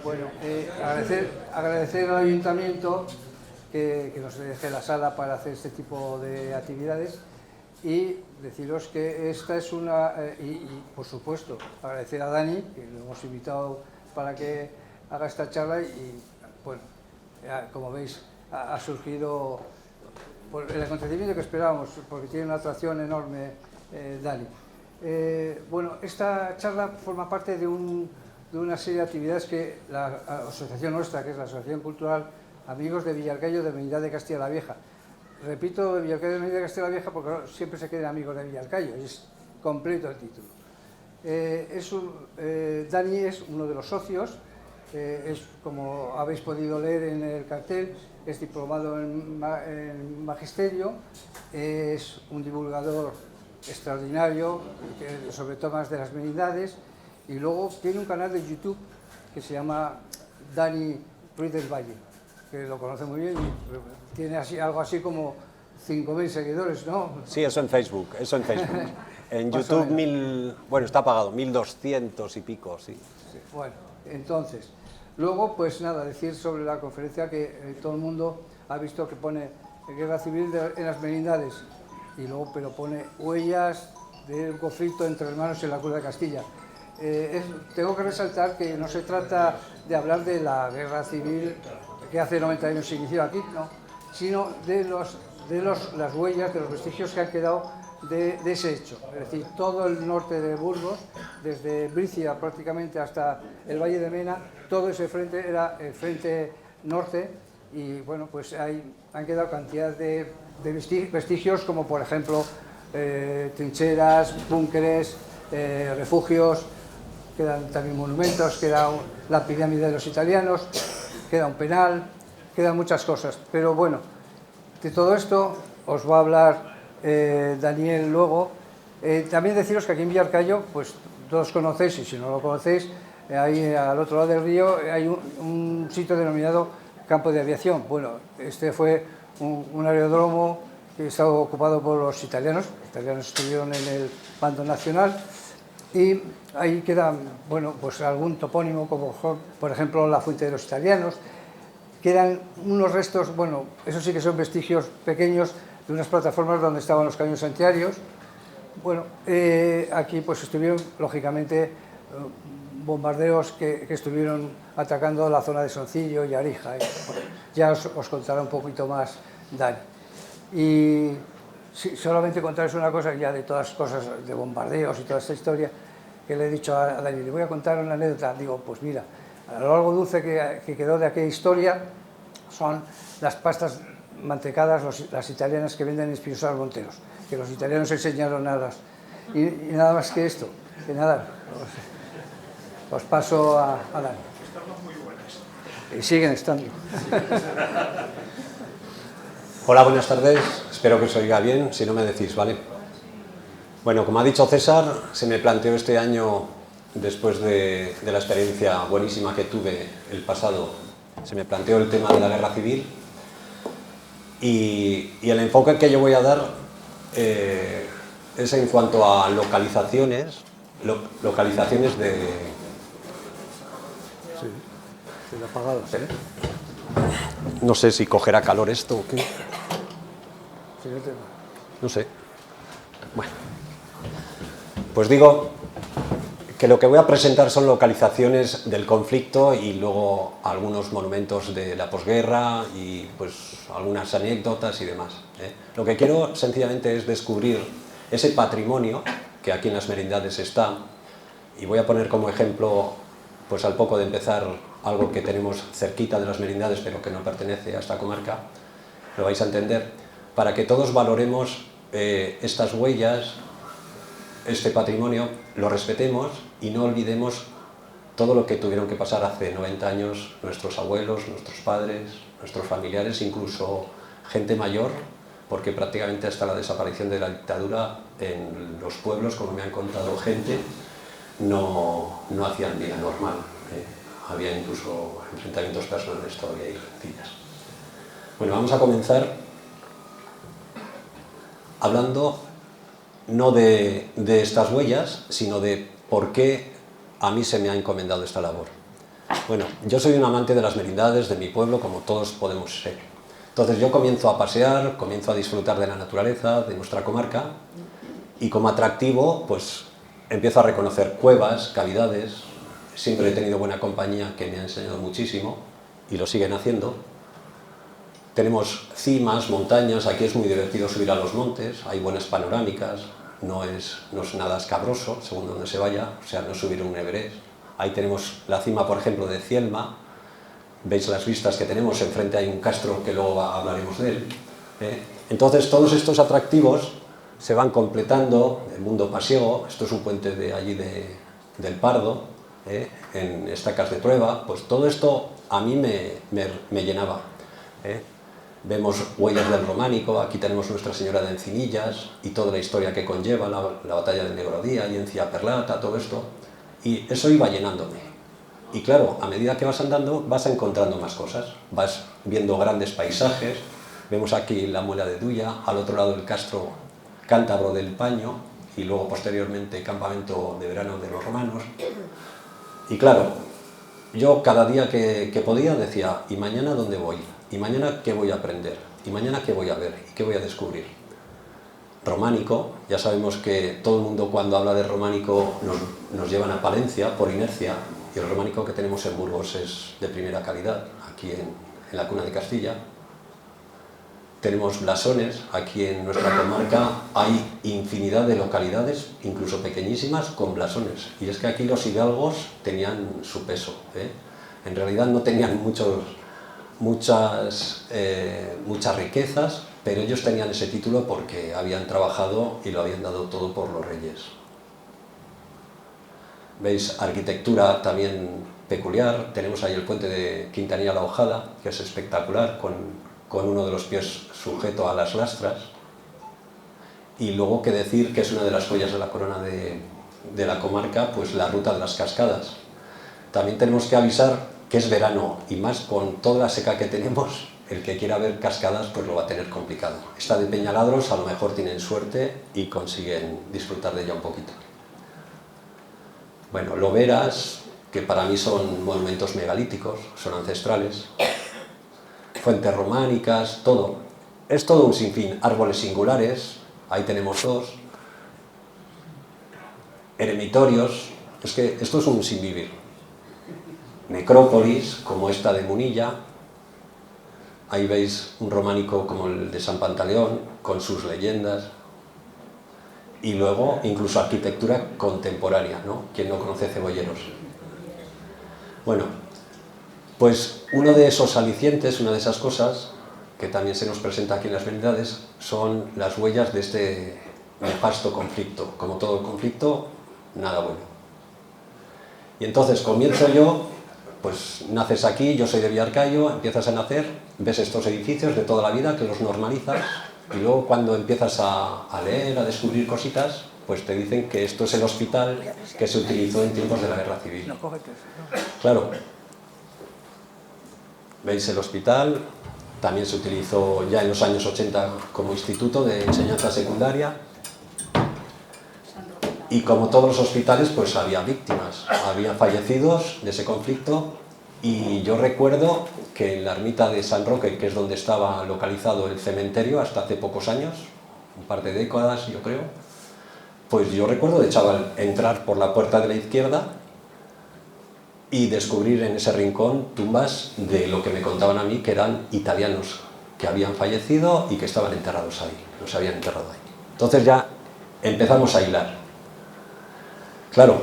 Bueno, agradecer al Ayuntamiento que nos deje la sala para hacer este tipo de actividades y deciros que esta es una... y por supuesto, agradecer a Dani, que lo hemos invitado para que haga esta charla y, bueno, como veis, ha surgido por el acontecimiento que esperábamos, porque tiene una atracción enorme Dani. Bueno, esta charla forma parte de una serie de actividades que la asociación nuestra, que es la Asociación Cultural Amigos de Villarcayo de Medina de Castilla la Vieja. Repito, de Villarcayo de Medina de Castilla la Vieja porque siempre se queden amigos de Villarcayo, es completo el título. Dani es uno de los socios, es, como habéis podido leer en el cartel, es diplomado en Magisterio, es un divulgador extraordinario sobre temas de las merindades y luego tiene un canal de YouTube que se llama Dani Ruiz del Valle, que lo conoce muy bien y tiene algo así como 5.000 seguidores, ¿no? Sí, eso en Facebook, En YouTube bueno, está apagado, 1.200 y pico, sí. Bueno, entonces, luego pues nada, decir sobre la conferencia que todo el mundo ha visto que pone guerra civil en las merindades y luego pero pone huellas de un conflicto entre hermanos en la Cruz de Castilla. Tengo que resaltar que no se trata de hablar de la guerra civil que hace 90 años se inició aquí, no, sino de las huellas, de los vestigios que han quedado de ese hecho. Es decir, todo el norte de Burgos, desde Bricia prácticamente hasta el Valle de Mena, todo ese frente era el frente norte y bueno, pues han quedado cantidad de vestigios como por ejemplo trincheras, búnkeres, refugios, quedan también monumentos, queda la pirámide de los italianos, queda un penal, quedan muchas cosas. Pero bueno, de todo esto os va a hablar Daniel luego. También deciros que aquí en Villarcayo, pues todos conocéis, y si no lo conocéis, ahí al otro lado del río hay un sitio denominado Campo de Aviación. Bueno, este fue un aeródromo que estaba ocupado por los italianos. Los italianos estuvieron en el bando nacional y ahí queda, bueno, pues algún topónimo como por ejemplo la Fuente de los Italianos. Quedan unos restos, bueno, eso sí que son vestigios pequeños de unas plataformas donde estaban los cañones antiaéreos. Bueno, aquí pues estuvieron, lógicamente, bombardeos que estuvieron atacando la zona de Soncillo y Arija. Bueno, ya os contará un poquito más Dani. Y sí, solamente contaros una cosa, ya de todas las cosas de bombardeos y toda esta historia, que le he dicho a Dani, le voy a contar una anécdota. Digo, pues mira, a lo largo dulce que quedó de aquella historia son las pastas mantecadas, las italianas que venden en Espinosa de los Monteros, que los italianos enseñaron a las... Y nada más que esto, que nada, os paso a Dani. Están muy buenas. Y siguen estando. Hola, buenas tardes, espero que os oiga bien, si no me decís, ¿vale? Bueno, como ha dicho César, se me planteó este año, después de la experiencia buenísima que tuve el pasado, se me planteó el tema de la guerra civil y el enfoque que yo voy a dar es en cuanto a localizaciones de... Sí, se apagado, ¿sí? No sé si cogerá calor esto o qué. Sí, no sé. Bueno, pues digo que lo que voy a presentar son localizaciones del conflicto y luego algunos monumentos de la posguerra y pues algunas anécdotas y demás, ¿eh? Lo que quiero sencillamente es descubrir ese patrimonio que aquí en las merindades está y voy a poner como ejemplo, pues al poco de empezar, algo que tenemos cerquita de las merindades pero que no pertenece a esta comarca, lo vais a entender, para que todos valoremos estas huellas, este patrimonio, lo respetemos y no olvidemos todo lo que tuvieron que pasar hace 90 años nuestros abuelos, nuestros padres, nuestros familiares, incluso gente mayor, porque prácticamente hasta la desaparición de la dictadura en los pueblos, como me han contado gente, no hacían vida normal. Había incluso enfrentamientos personales todavía y rencillas. Bueno, vamos a comenzar hablando no de estas huellas, sino de por qué a mí se me ha encomendado esta labor. Bueno, yo soy un amante de las merindades de mi pueblo, como todos podemos ser. Entonces yo comienzo a pasear, comienzo a disfrutar de la naturaleza, de nuestra comarca, y como atractivo, pues empiezo a reconocer cuevas, cavidades. Siempre he tenido buena compañía que me ha enseñado muchísimo, y lo siguen haciendo. Tenemos cimas, montañas, aquí es muy divertido subir a los montes, hay buenas panorámicas, no es nada escabroso, según donde se vaya, o sea, no es subir un Everest. Ahí tenemos la cima, por ejemplo, de Cielma, veis las vistas que tenemos, enfrente hay un castro que luego hablaremos de él. Entonces, todos estos atractivos se van completando, el mundo pasiego, esto es un puente de allí del Pardo, en Estacas de Trueba, pues todo esto a mí me llenaba. Vemos huellas del románico, aquí tenemos Nuestra Señora de Encinillas y toda la historia que conlleva, la batalla del Negrodía y Encia Perlata, todo esto, y eso iba llenándome. Y claro, a medida que vas andando vas encontrando más cosas, vas viendo grandes paisajes, vemos aquí la Muela de Duya, al otro lado el castro cántabro del Paño y luego posteriormente campamento de verano de los romanos. Y claro, yo cada día que podía decía, ¿y mañana dónde voy? ¿Y mañana qué voy a aprender? ¿Y mañana qué voy a ver? ¿Y qué voy a descubrir? Románico, ya sabemos que todo el mundo cuando habla de románico nos llevan a Palencia por inercia, y el románico que tenemos en Burgos es de primera calidad, aquí en la cuna de Castilla. Tenemos blasones, aquí en nuestra comarca hay infinidad de localidades, incluso pequeñísimas, con blasones. Y es que aquí los hidalgos tenían su peso, En realidad no tenían muchas riquezas, pero ellos tenían ese título porque habían trabajado y lo habían dado todo por los reyes. Veis arquitectura también peculiar, tenemos ahí el puente de Quintanilla la Ojada, que es espectacular, con uno de los pies sujeto a las lastras, y luego que decir que es una de las joyas de la corona de la comarca, pues la Ruta de las Cascadas. También tenemos que avisar que es verano, y más con toda la seca que tenemos, el que quiera ver cascadas pues lo va a tener complicado. Esta de Peñaladros a lo mejor tienen suerte y consiguen disfrutar de ella un poquito. Bueno, loberas, que para mí son monumentos megalíticos, son ancestrales, fuentes románicas, todo. Es todo un sinfín, árboles singulares, ahí tenemos dos, eremitorios, es que esto es un sinvivir. Necrópolis, como esta de Munilla, ahí veis un románico como el de San Pantaleón, con sus leyendas, y luego incluso arquitectura contemporánea, ¿no? ¿Quién no conoce Cebolleros? Bueno, pues uno de esos alicientes, una de esas cosas, que también se nos presenta aquí en las merindades, son las huellas de este nefasto conflicto. Como todo conflicto, nada bueno. Y entonces comienzo yo, pues naces aquí, yo soy de Villarcayo, empiezas a nacer, ves estos edificios de toda la vida que los normalizas, y luego cuando empiezas a leer, a descubrir cositas, pues te dicen que esto es el hospital que se utilizó en tiempos de la Guerra Civil. Claro, veis el hospital, también se utilizó ya en los años 80 como instituto de enseñanza secundaria, y como todos los hospitales pues había víctimas, había fallecidos de ese conflicto, y yo recuerdo que en la ermita de San Roque, que es donde estaba localizado el cementerio hasta hace pocos años, un par de décadas yo creo, pues yo recuerdo de chaval entrar por la puerta de la izquierda y descubrir en ese rincón tumbas de lo que me contaban a mí que eran italianos, que habían fallecido y que estaban enterrados ahí, los habían enterrado ahí. Entonces ya empezamos a hilar. Claro,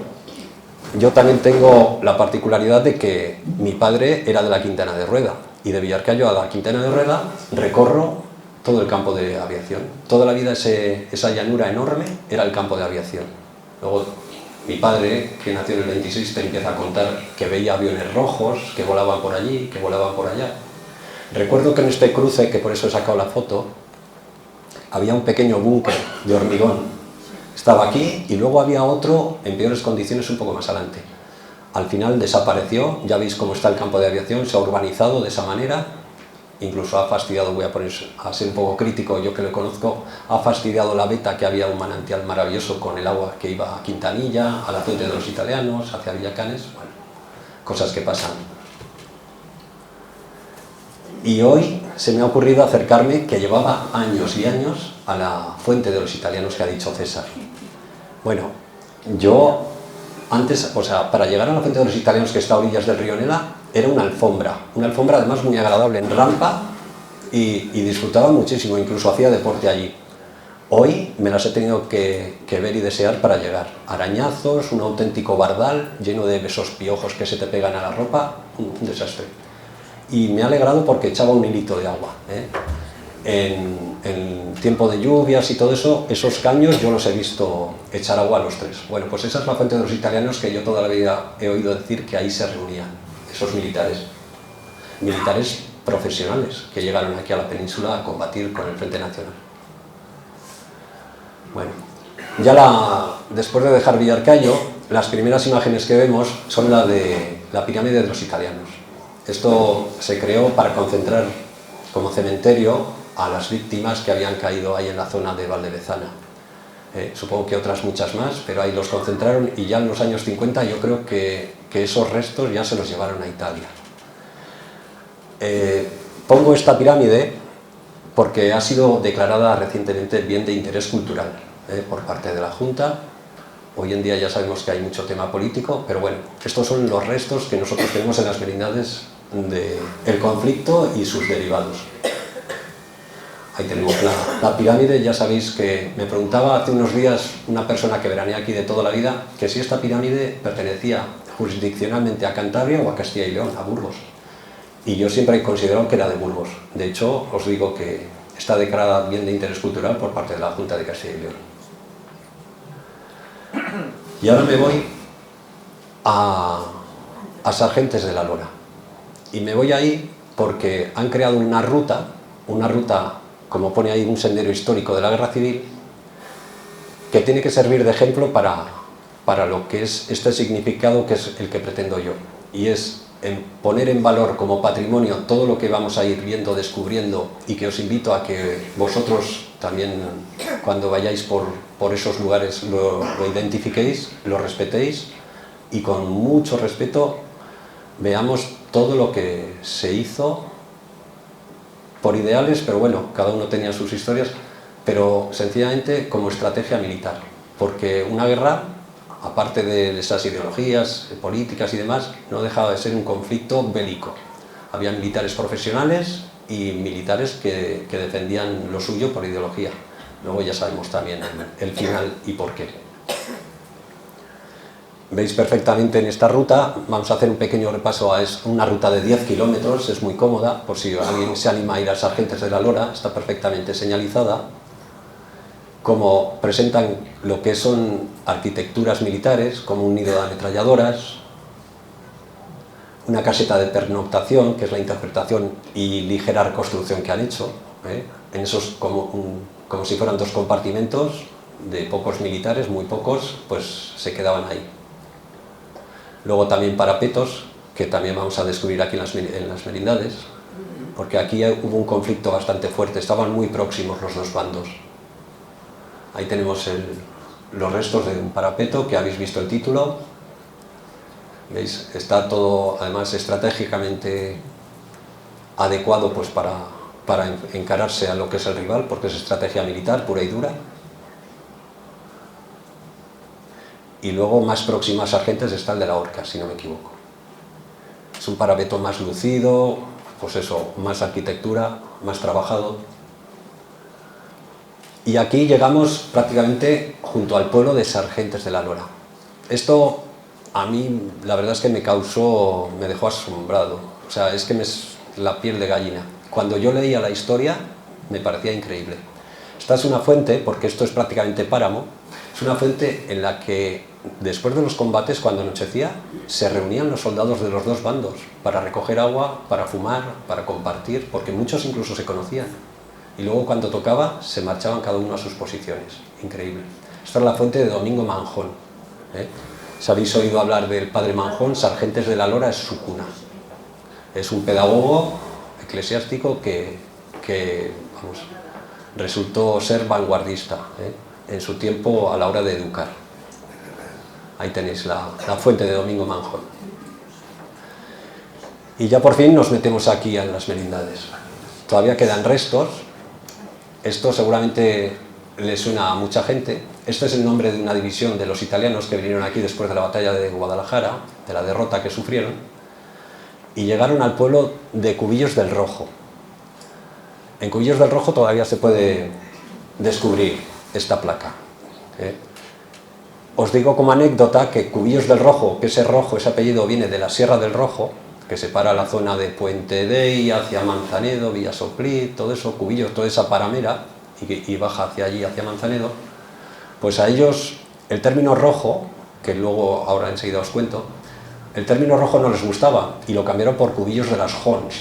yo también tengo la particularidad de que mi padre era de la Quintana de Rueda, y de Villarcayo a la Quintana de Rueda recorro todo el campo de aviación. Toda la vida esa llanura enorme era el campo de aviación. Luego mi padre, que nació en el 26, te empieza a contar que veía aviones rojos, que volaban por allí, que volaban por allá. Recuerdo que en este cruce, que por eso he sacado la foto, había un pequeño búnker de hormigón. Estaba aquí y luego había otro en peores condiciones un poco más adelante. Al final desapareció, ya veis cómo está el campo de aviación, se ha urbanizado de esa manera, incluso ha fastidiado, voy a ser un poco crítico, yo que lo conozco, ha fastidiado la veta, que había un manantial maravilloso con el agua que iba a Quintanilla, a la fuente de los italianos, hacia Villacanes. Bueno, cosas que pasan. Y hoy se me ha ocurrido acercarme, que llevaba años y años, a la fuente de los italianos que ha dicho César. Bueno, yo antes, o sea, para llegar a la fuente de los italianos, que está a orillas del río Nela, era una alfombra además muy agradable en rampa, y disfrutaba muchísimo, incluso hacía deporte allí. Hoy me las he tenido que ver y desear para llegar. Arañazos, un auténtico bardal lleno de esos piojos que se te pegan a la ropa, un desastre. Y me ha alegrado porque echaba un hilito de agua, ¿eh? En tiempo de lluvias y todo eso, esos caños yo los he visto echar agua a los tres. Bueno, pues esa es la fuente de los italianos, que yo toda la vida he oído decir que ahí se reunían esos militares profesionales que llegaron aquí a la península a combatir con el Frente Nacional. Bueno, ya después de dejar Villarcayo, las primeras imágenes que vemos son la de la pirámide de los italianos. Esto se creó para concentrar como cementerio a las víctimas que habían caído ahí en la zona de Valdevezana. Supongo que otras muchas más, pero ahí los concentraron, y ya en los años 50 yo creo que esos restos ya se los llevaron a Italia. Pongo esta pirámide porque ha sido declarada recientemente bien de interés cultural por parte de la Junta. Hoy en día ya sabemos que hay mucho tema político, pero bueno, estos son los restos que nosotros tenemos en las merindades del conflicto y sus derivados. Ahí tenemos la pirámide. Ya sabéis que me preguntaba hace unos días una persona que veranea aquí de toda la vida que si esta pirámide pertenecía jurisdiccionalmente a Cantabria o a Castilla y León, a Burgos. Y yo siempre he considerado que era de Burgos. De hecho, os digo que está declarada bien de interés cultural por parte de la Junta de Castilla y León. Y ahora me voy a Sargentes de la Lora. Y me voy ahí porque han creado una ruta, como pone ahí, un sendero histórico de la Guerra Civil, que tiene que servir de ejemplo para lo que es este significado, que es el que pretendo yo. Y es poner en valor como patrimonio todo lo que vamos a ir viendo, descubriendo, y que os invito a que vosotros también, cuando vayáis por esos lugares, lo identifiquéis, lo respetéis, y con mucho respeto veamos todo lo que se hizo por ideales, pero bueno, cada uno tenía sus historias, pero sencillamente como estrategia militar, porque una guerra, aparte de esas ideologías políticas y demás, no dejaba de ser un conflicto bélico. Había militares profesionales y militares que defendían lo suyo por ideología. Luego ya sabemos también el final y por qué. Veis perfectamente en esta ruta. Vamos a hacer un pequeño repaso. Es una ruta de 10 kilómetros, es muy cómoda, por si alguien se anima a ir a Sargentes de la Lora, está perfectamente señalizada. Como presentan lo que son arquitecturas militares, como un nido de ametralladoras, una caseta de pernoctación, que es la interpretación y ligera reconstrucción que han hecho, en esos como si fueran dos compartimentos de pocos militares, muy pocos, pues se quedaban ahí. Luego también parapetos, que también vamos a descubrir aquí en las merindades, porque aquí hubo un conflicto bastante fuerte, estaban muy próximos los dos bandos. Ahí tenemos los restos de un parapeto, que habéis visto el título. ¿Veis? Está todo, además, estratégicamente adecuado pues, para encararse a lo que es el rival, porque es estrategia militar pura y dura. Y luego, más próximo a Sargentes, está el de la Horca, si no me equivoco. Es un parapeto más lucido, pues eso, más arquitectura, más trabajado. Y aquí llegamos prácticamente junto al pueblo de Sargentes de la Lora. Esto a mí la verdad es que me dejó asombrado. O sea, es que la piel de gallina. Cuando yo leía la historia me parecía increíble. Esta es una fuente, porque esto es prácticamente páramo, es una fuente en la que después de los combates, cuando anochecía, se reunían los soldados de los dos bandos para recoger agua, para fumar, para compartir, porque muchos incluso se conocían. Y luego cuando tocaba se marchaban cada uno a sus posiciones. Increíble. Esta es la fuente de Domingo Manjón. Si habéis oído hablar del padre Manjón, Sargentes de la Lora es su cuna. Es un pedagogo eclesiástico que resultó ser vanguardista en su tiempo a la hora de educar. Ahí tenéis la fuente de Domingo Manjón. Y ya por fin nos metemos aquí en las merindades. Todavía quedan restos. Esto seguramente le suena a mucha gente. Este es el nombre de una división de los italianos que vinieron aquí después de la batalla de Guadalajara, de la derrota que sufrieron, y llegaron al pueblo de Cubillos del Rojo. En Cubillos del Rojo todavía se puede descubrir esta placa. Os digo como anécdota que Cubillos del Rojo, que ese rojo, ese apellido viene de la Sierra del Rojo, que separa la zona de Puente Dei hacia Manzanedo, Villasoclí, todo eso, Cubillos, toda esa paramera, y baja hacia allí, hacia Manzanedo. Pues a ellos el término rojo, que luego ahora enseguida os cuento, el término rojo no les gustaba y lo cambiaron por Cubillos de las Jons,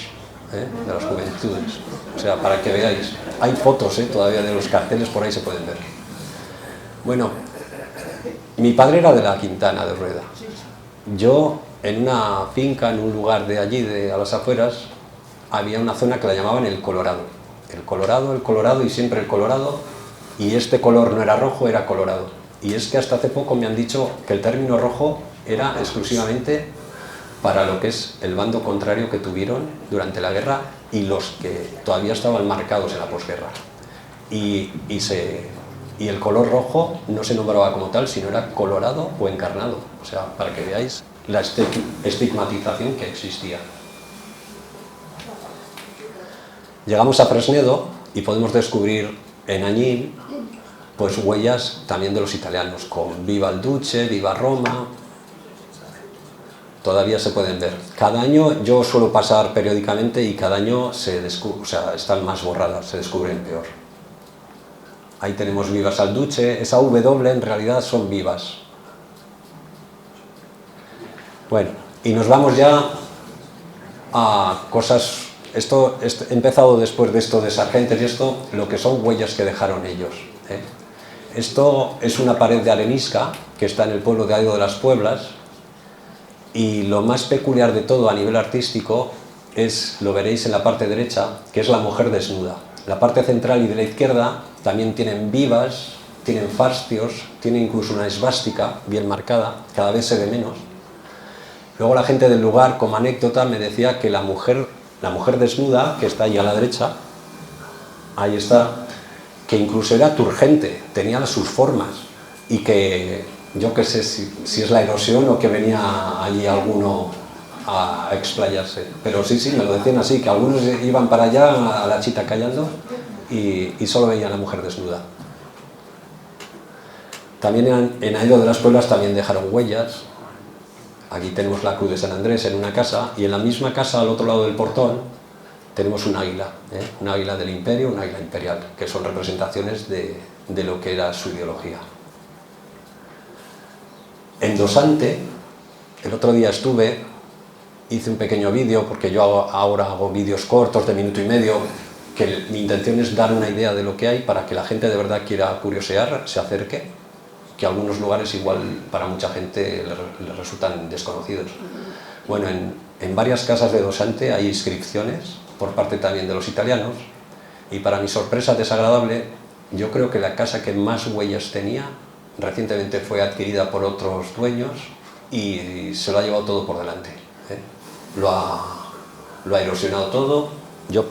de las juventudes. O sea, para que veáis, hay fotos todavía de los carteles, por ahí se pueden ver. Bueno, mi padre era de la Quintana de Rueda. Yo, en una finca, en un lugar de allí, a las afueras, había una zona que la llamaban el Colorado. El Colorado y siempre el Colorado, y este color no era rojo, era colorado. Y es que hasta hace poco me han dicho que el término rojo era exclusivamente para lo que es el bando contrario que tuvieron durante la guerra y los que todavía estaban marcados en la posguerra. Y el color rojo no se nombraba como tal, sino era colorado o encarnado. O sea, para que veáis la estigmatización que existía. Llegamos a Fresnedo y podemos descubrir en Añil pues huellas también de los italianos, con Viva el Duce, Viva Roma. Todavía se pueden ver. Cada año yo suelo pasar periódicamente y cada año están más borradas, se descubren peor. Ahí tenemos Vivas al Duce, esa W en realidad son vivas. Bueno, y nos vamos ya a cosas. Esto he empezado después de esto de Sargentes y esto, lo que son huellas que dejaron ellos. Esto es una pared de arenisca que está en el pueblo de Aido de las Pueblas, y lo más peculiar de todo a nivel artístico es, lo veréis en la parte derecha, que es la mujer desnuda. La parte central y de la izquierda también tienen vivas, tienen fastios, tienen incluso una esvástica bien marcada, cada vez se ve menos. Luego la gente del lugar, como anécdota, me decía que la mujer desnuda, que está ahí a la derecha, ahí está, que incluso era turgente, tenía sus formas, y que yo qué sé si es la erosión o que venía allí alguno a explayarse. Pero sí, me lo decían así, que algunos iban para allá a la chita callando y solo veían a la mujer desnuda. También en Aido de las Pueblas también dejaron huellas. Aquí tenemos la Cruz de San Andrés en una casa, y en la misma casa, al otro lado del portón, tenemos un águila del imperio, un águila imperial, que son representaciones de lo que era su ideología. En Dosante, el otro día hice un pequeño vídeo, porque yo ahora hago vídeos cortos de minuto y medio, que mi intención es dar una idea de lo que hay para que la gente de verdad quiera curiosear, se acerque, que algunos lugares igual para mucha gente les resultan desconocidos. Bueno, en varias casas de Dosante hay inscripciones por parte también de los italianos, y para mi sorpresa desagradable, yo creo que la casa que más huellas tenía recientemente fue adquirida por otros dueños y se lo ha llevado todo por delante. Lo ha erosionado todo. Yo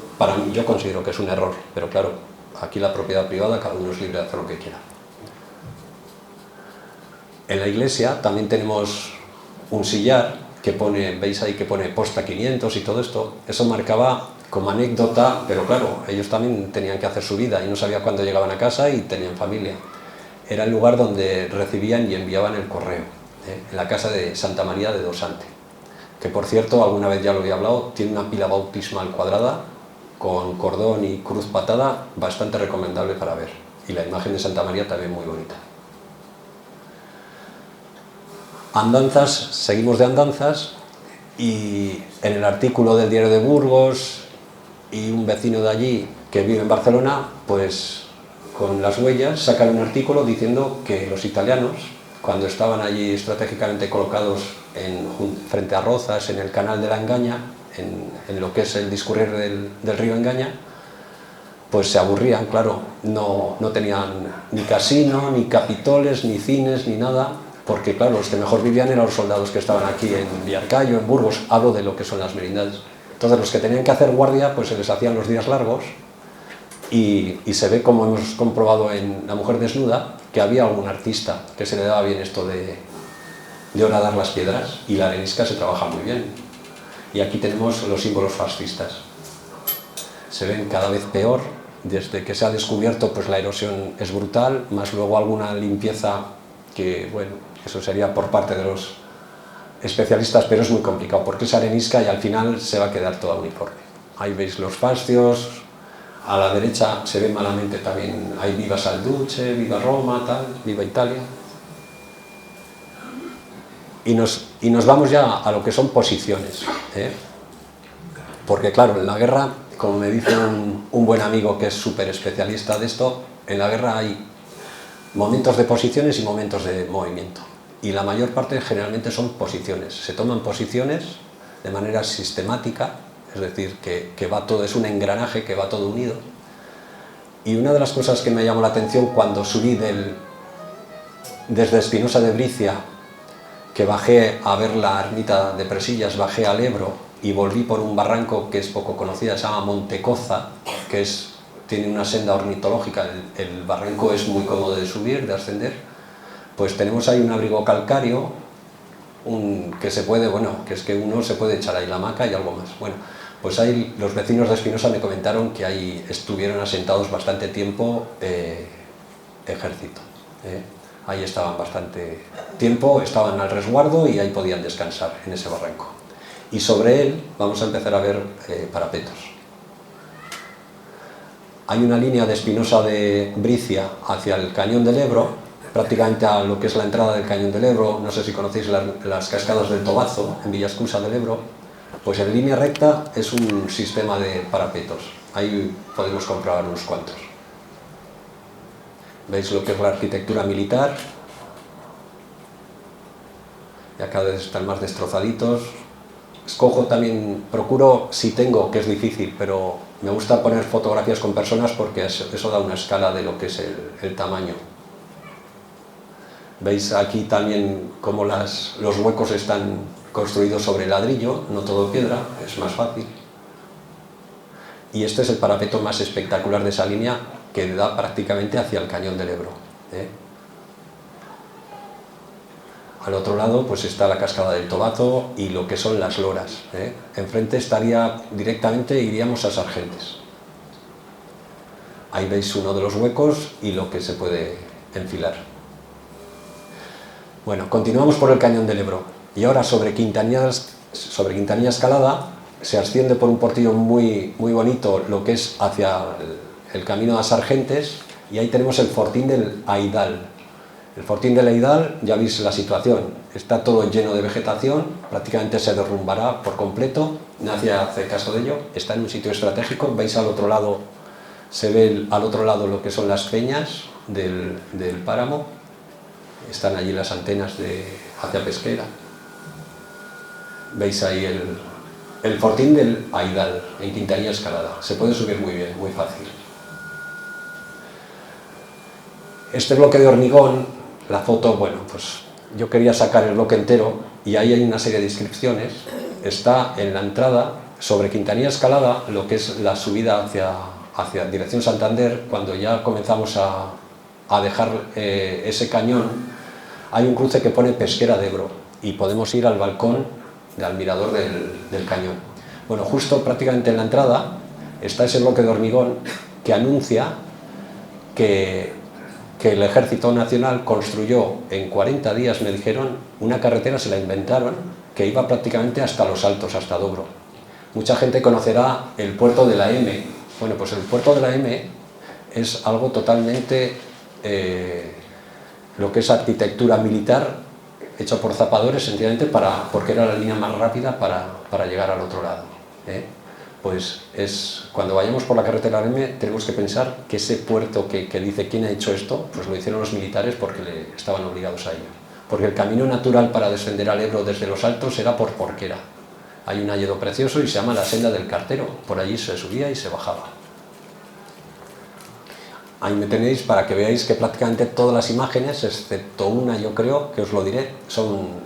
considero que es un error, pero claro, aquí la propiedad privada, cada uno es libre de hacer lo que quiera. En la iglesia también tenemos un sillar que pone, veis ahí que pone posta 500 y todo esto. Eso marcaba como anécdota, pero claro, ellos también tenían que hacer su vida y no sabían cuándo llegaban a casa y tenían familia. Era el lugar donde recibían y enviaban el correo, en la casa de Santa María de Dosante, que por cierto, alguna vez ya lo había hablado, tiene una pila bautismal cuadrada con cordón y cruz patada, bastante recomendable para ver, y la imagen de Santa María también muy bonita. Andanzas, seguimos de andanzas, y en el artículo del Diario de Burgos y un vecino de allí que vive en Barcelona, pues con las huellas sacan un artículo diciendo que los italianos, cuando estaban allí estratégicamente colocados frente a Rozas, en el canal de la Engaña, en lo que es el discurrir del río Engaña, pues se aburrían, claro, no tenían ni casino, ni capitoles, ni cines, ni nada, porque claro, los que mejor vivían eran los soldados que estaban aquí en Villarcayo, en Burgos, hablo de lo que son las merindades. Entonces los que tenían que hacer guardia, pues se les hacían los días largos, y se ve, como hemos comprobado en La mujer desnuda, que había algún artista que se le daba bien esto de horadar las piedras, y la arenisca se trabaja muy bien. Y aquí tenemos los símbolos fascistas. Se ven cada vez peor, desde que se ha descubierto, pues la erosión es brutal, más luego alguna limpieza que, bueno, eso sería por parte de los especialistas, pero es muy complicado, porque es arenisca y al final se va a quedar toda uniforme. Ahí veis los fascios, a la derecha se ve malamente también, hay Viva Salduce, Viva Roma, tal, Viva Italia. Y nos vamos ya a lo que son posiciones, ¿eh? Porque claro, en la guerra, como me dice un buen amigo que es súper especialista de esto, en la guerra hay momentos de posiciones y momentos de movimiento. Y la mayor parte generalmente son posiciones. Se toman posiciones de manera sistemática, es decir, que va todo, es un engranaje que va todo unido. Y una de las cosas que me llamó la atención cuando subí desde Espinosa de Bricia, que bajé a ver la ermita de Presillas, bajé al Ebro y volví por un barranco que es poco conocida, se llama Montecoza, que tiene una senda ornitológica, el barranco es muy cómodo de subir, de ascender. Pues tenemos ahí un abrigo calcáreo, que se puede, bueno, que es que uno se puede echar ahí la hamaca y algo más. Bueno, pues ahí los vecinos de Espinosa me comentaron que ahí estuvieron asentados bastante tiempo ejército. Ahí estaban bastante tiempo, estaban al resguardo y ahí podían descansar en ese barranco. Y sobre él vamos a empezar a ver parapetos. Hay una línea de Espinosa de Bricia hacia el Cañón del Ebro, prácticamente a lo que es la entrada del Cañón del Ebro. No sé si conocéis las cascadas del Tobazo, en Villascusa del Ebro. Pues en línea recta es un sistema de parapetos. Ahí podemos comprobar unos cuantos. ¿Veis lo que es la arquitectura militar? Ya cada vez están más destrozaditos. Escojo también, procuro, si tengo, que es difícil, pero me gusta poner fotografías con personas porque eso da una escala de lo que es el tamaño. Veis aquí también cómo los huecos están construidos sobre ladrillo, no todo piedra, es más fácil. Y este es el parapeto más espectacular de esa línea, que da prácticamente hacia el Cañón del Ebro. Al otro lado pues está la cascada del Tobazo y lo que son las loras. Enfrente estaría directamente, iríamos a Sargentes. Ahí veis uno de los huecos y lo que se puede enfilar. Bueno, continuamos por el Cañón del Ebro. Y ahora sobre Quintanilla Escalada se asciende por un portillo muy, muy bonito, lo que es hacia el camino a Sargentes, y ahí tenemos el Fortín del Aidal. El Fortín del Aidal, ya veis la situación, está todo lleno de vegetación, prácticamente se derrumbará por completo, nadie hace caso de ello, está en un sitio estratégico. Veis al otro lado, se ve al otro lado lo que son las peñas del páramo, están allí las antenas hacia Pesquera. Veis ahí el Fortín del Aidal, en Quintanilla Escalada, se puede subir muy bien, muy fácil. Este bloque de hormigón, la foto, bueno, pues yo quería sacar el bloque entero y ahí hay una serie de inscripciones. Está en la entrada, sobre Quintanilla Escalada, lo que es la subida hacia dirección Santander. Cuando ya comenzamos a dejar ese cañón, hay un cruce que pone Pesquera de Ebro y podemos ir al balcón al mirador del cañón. Bueno, justo prácticamente en la entrada está ese bloque de hormigón que anuncia que el Ejército Nacional construyó en 40 días, me dijeron, una carretera, se la inventaron, que iba prácticamente hasta Los Altos, hasta Dobro. Mucha gente conocerá el puerto de la M. Bueno, pues el puerto de la M es algo totalmente, lo que es arquitectura militar, hecha por zapadores, sencillamente porque era la línea más rápida para llegar al otro lado. Pues cuando vayamos por la carretera M tenemos que pensar que ese puerto que dice quién ha hecho esto, pues lo hicieron los militares porque estaban obligados a ello. Porque el camino natural para descender al Ebro desde Los Altos era por Porquera. Hay un hayedo precioso y se llama la Senda del Cartero, por allí se subía y se bajaba. ahí me tenéis para que veáis que prácticamente todas las imágenes, excepto una, yo creo, que os lo diré,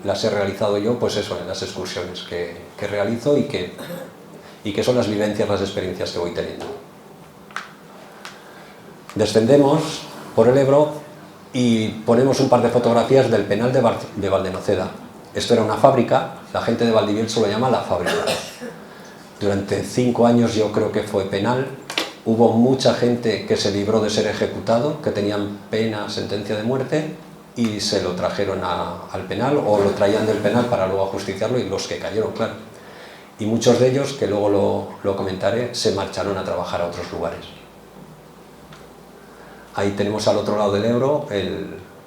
las he realizado yo, pues eso, en las excursiones que realizo y que son las vivencias, las experiencias que voy teniendo. Descendemos por el Ebro y ponemos un par de fotografías del penal de Valdenoceda. Esto era una fábrica, la gente de Valdivielso lo llama la fábrica. Durante 5 años yo creo que fue penal. Hubo mucha gente que se libró de ser ejecutado, que tenían pena, sentencia de muerte, y se lo trajeron al penal, o lo traían del penal para luego ajusticiarlo, y los que cayeron, claro. Y muchos de ellos, que luego lo comentaré, se marcharon a trabajar a otros lugares. Ahí tenemos al otro lado del Ebro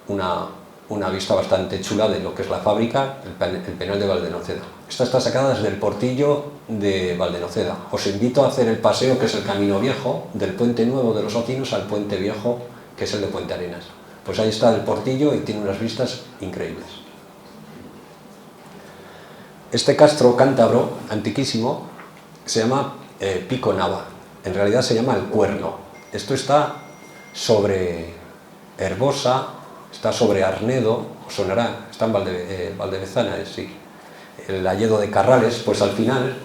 una vista bastante chula de lo que es la fábrica, el penal de Valdenoceda. Esta está sacada desde el portillo de Valdenoceda. Os invito a hacer el paseo, que es el Camino Viejo, del Puente Nuevo de los Ocinos al Puente Viejo, que es el de Puente Arenas. Pues ahí está el portillo y tiene unas vistas increíbles. Este castro cántabro, antiquísimo, se llama Pico Nava. En realidad se llama El Cuerno. Esto está sobre Herbosa, está sobre Arnedo, os sonará, está en Valdevezana, sí. El Alledo de Carrales, pues al final,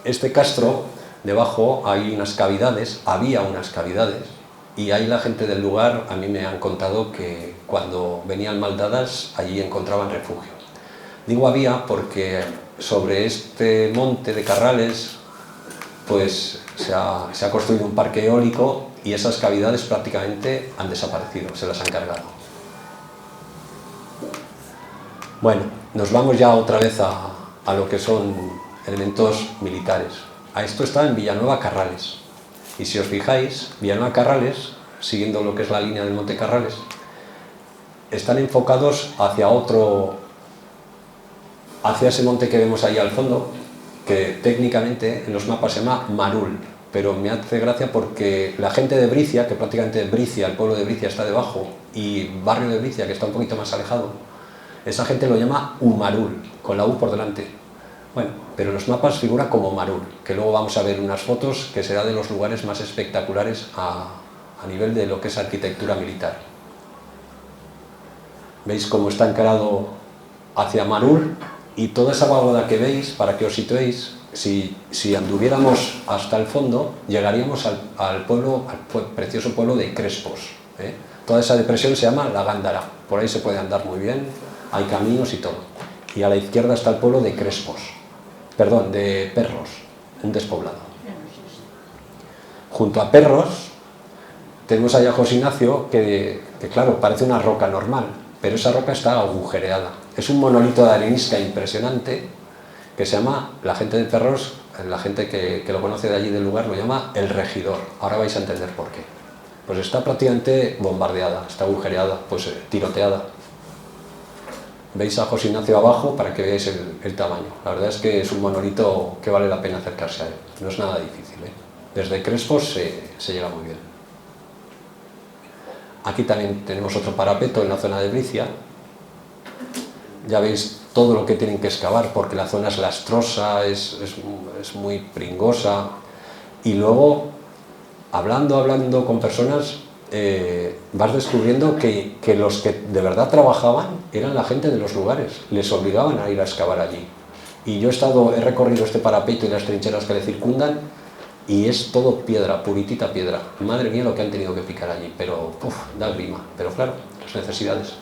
este castro, debajo hay unas cavidades, había unas cavidades, y ahí la gente del lugar, a mí me han contado que cuando venían maldadas, allí encontraban refugio. Digo había porque sobre este monte de Carrales, pues se ha construido un parque eólico y esas cavidades prácticamente han desaparecido, se las han cargado. Bueno, nos vamos ya otra vez a lo que son elementos militares. A esto está en Villanueva Carrales. Y si os fijáis, Villanueva Carrales, siguiendo lo que es la línea del Monte Carrales, están enfocados hacia ese monte que vemos ahí al fondo, que técnicamente en los mapas se llama Marul, pero me hace gracia porque la gente de Bricia, que prácticamente Bricia, el pueblo de Bricia está debajo, y barrio de Bricia, que está un poquito más alejado, esa gente lo llama Umarul, con la U por delante. Bueno, pero en los mapas figura como Marul, que luego vamos a ver unas fotos que será de los lugares más espectaculares a nivel de lo que es arquitectura militar. ¿Veis cómo está encarado hacia Marul? Y toda esa vaguada que veis, para que os situéis, si anduviéramos hasta el fondo, llegaríamos al precioso pueblo de Crespos. Toda esa depresión se llama la Gándara, por ahí se puede andar muy bien, hay caminos y todo. Y a la izquierda está el pueblo de Crespos, perdón, de Perros, un despoblado. Junto a Perros tenemos allá a José Ignacio, que claro, parece una roca normal, pero esa roca está agujereada. Es un monolito de arenisca impresionante que se llama, la gente de Perros, la gente que lo conoce de allí del lugar, lo llama El Regidor. Ahora vais a entender por qué. Pues está prácticamente bombardeada, está agujereada, pues tiroteada. Veis a José Ignacio abajo para que veáis el tamaño. La verdad es que es un monolito que vale la pena acercarse a él. No es nada difícil, ¿eh? Desde Crespos se llega muy bien. Aquí también tenemos otro parapeto en la zona de Bricia. Ya veis todo lo que tienen que excavar porque la zona es lastrosa, es muy pringosa. Y luego, hablando con personas, vas descubriendo que los que de verdad trabajaban eran la gente de los lugares. Les obligaban a ir a excavar allí. Y yo he recorrido este parapeto y las trincheras que le circundan y es todo piedra, puritita piedra. Madre mía lo que han tenido que picar allí, pero da grima. Pero claro, las necesidades.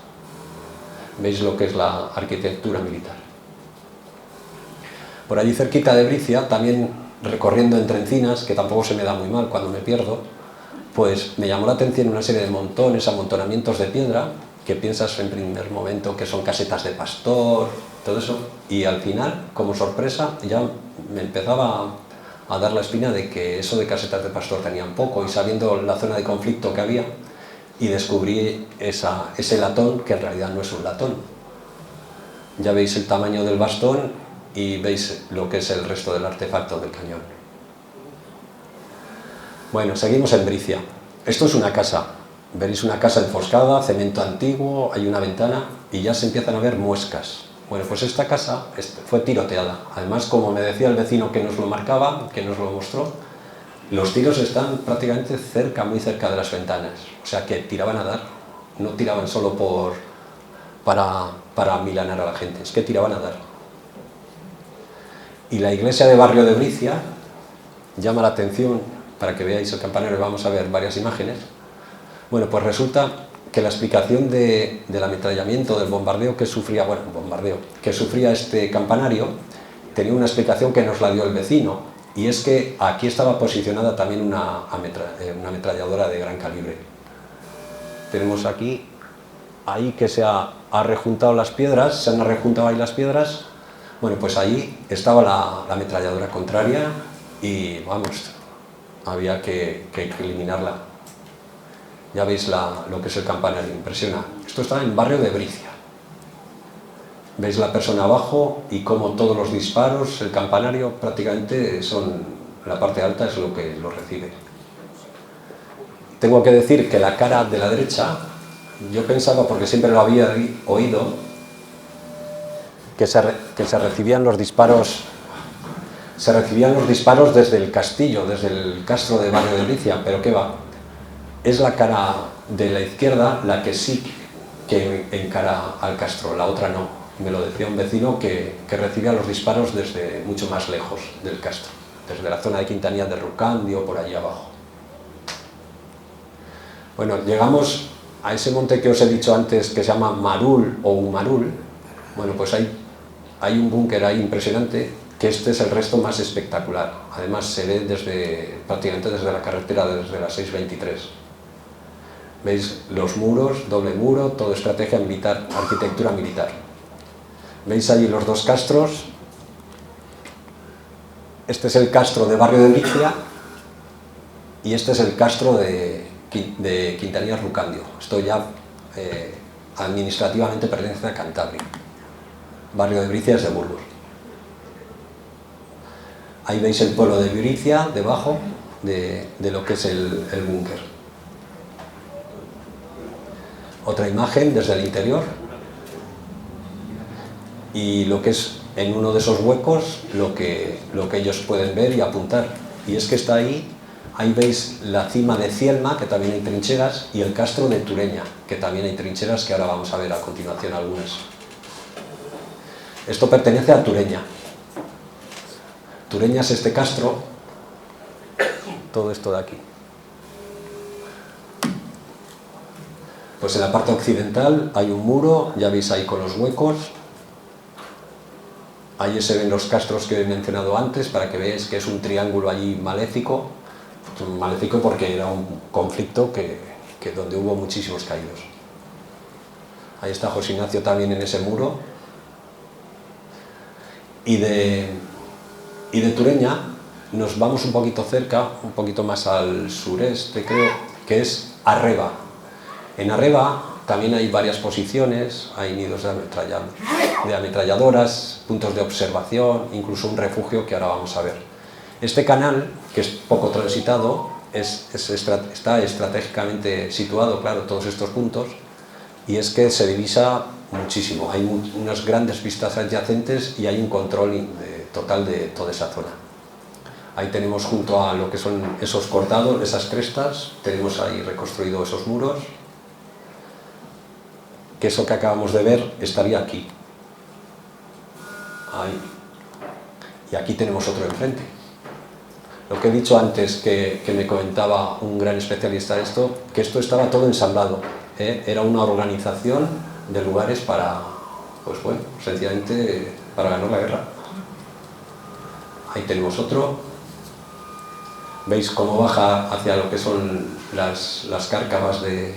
Veis lo que es la arquitectura militar. Por allí cerquita de Bricia, también recorriendo entre encinas, que tampoco se me da muy mal cuando me pierdo, pues me llamó la atención una serie de montones, amontonamientos de piedra, que piensas en primer momento que son casetas de pastor, todo eso, y al final, como sorpresa, ya me empezaba a dar la espina de que eso de casetas de pastor tenían poco, y sabiendo la zona de conflicto que había, y descubrí ese latón, que en realidad no es un latón. Ya veis el tamaño del bastón y veis lo que es el resto del artefacto del cañón. Bueno, seguimos en Bricia. Esto es una casa. Veréis una casa enfoscada, cemento antiguo, hay una ventana y ya se empiezan a ver muescas. Bueno, pues esta casa fue tiroteada. Además, como me decía el vecino que nos lo marcaba, que nos lo mostró, Los tiros están prácticamente cerca, muy cerca de las ventanas, o sea que tiraban a dar, no tiraban solo para amilanar a la gente, es que tiraban a dar. Y la iglesia de Barrio de Bricia llama la atención, para que veáis el campanario, vamos a ver varias imágenes. Bueno, pues resulta que la explicación del ametrallamiento, del bombardeo que sufría, que sufría este campanario, tenía una explicación que nos la dio el vecino, y es que aquí estaba posicionada también una ametralladora de gran calibre. Tenemos aquí, ahí que se ha rejuntado las piedras, se han rejuntado ahí las piedras. Bueno, pues ahí estaba la ametralladora contraria y, vamos, había que eliminarla. Ya veis lo que es el campanario, impresiona. Esto está en Barrio de Bricia. Veis la persona abajo y cómo todos los disparos, el campanario prácticamente la parte alta es lo que lo recibe. Tengo que decir que la cara de la derecha, yo pensaba, porque siempre lo había oído, que se recibían los disparos desde el castillo, desde el castro de Barrio de Bricia, pero qué va, es la cara de la izquierda la que sí que encara al castro, la otra no. Me lo decía un vecino que recibía los disparos desde mucho más lejos del castro, desde la zona de Quintanilla de Rucandio, por allí abajo. Bueno, llegamos a ese monte que os he dicho antes que se llama Marul o Umarul. Bueno, pues hay un búnker ahí impresionante, que este es el resto más espectacular. Además se ve prácticamente desde la carretera, desde la 623. Veis los muros, doble muro, todo estrategia militar, arquitectura militar. Veis allí los dos castros. Este es el castro de Barrio de Bricia y este es el castro de Quintanilla Rucandio. Esto ya administrativamente pertenece a Cantabria. Barrio de Bricia es de Burgos. Ahí veis el pueblo de Bricia, debajo de lo que es el búnker. Otra imagen desde el interior. Y lo que es en uno de esos huecos, lo que ellos pueden ver y apuntar. Y es que está ahí veis la cima de Cielma, que también hay trincheras, y el castro de Tureña, que también hay trincheras, que ahora vamos a ver a continuación algunas. Esto pertenece a Tureña. Tureña es este castro, todo esto de aquí. Pues en la parte occidental hay un muro, ya veis ahí con los huecos. Ahí se ven los castros que he mencionado antes, para que veáis que es un triángulo allí maléfico. Maléfico porque era un conflicto donde hubo muchísimos caídos. Ahí está José Ignacio también en ese muro. Y de Tureña nos vamos un poquito cerca, un poquito más al sureste creo, que es Arreba. En Arreba también hay varias posiciones, hay nidos de ametralladoras, puntos de observación, incluso un refugio que ahora vamos a ver. Este canal, que es poco transitado, está estratégicamente situado, claro, todos estos puntos, y es que se divisa muchísimo. Hay unas grandes vistas adyacentes y hay un control total de toda esa zona. Ahí tenemos, junto a lo que son esos cortados, esas crestas, tenemos ahí reconstruidos esos muros, que eso que acabamos de ver estaría aquí. Ahí. Y aquí tenemos otro enfrente. Lo que he dicho antes, que me comentaba un gran especialista de esto, que esto estaba todo ensamblado, era una organización de lugares para, pues bueno, sencillamente para ganar la guerra. Ahí tenemos otro. Veis cómo baja hacia lo que son las cárcavas de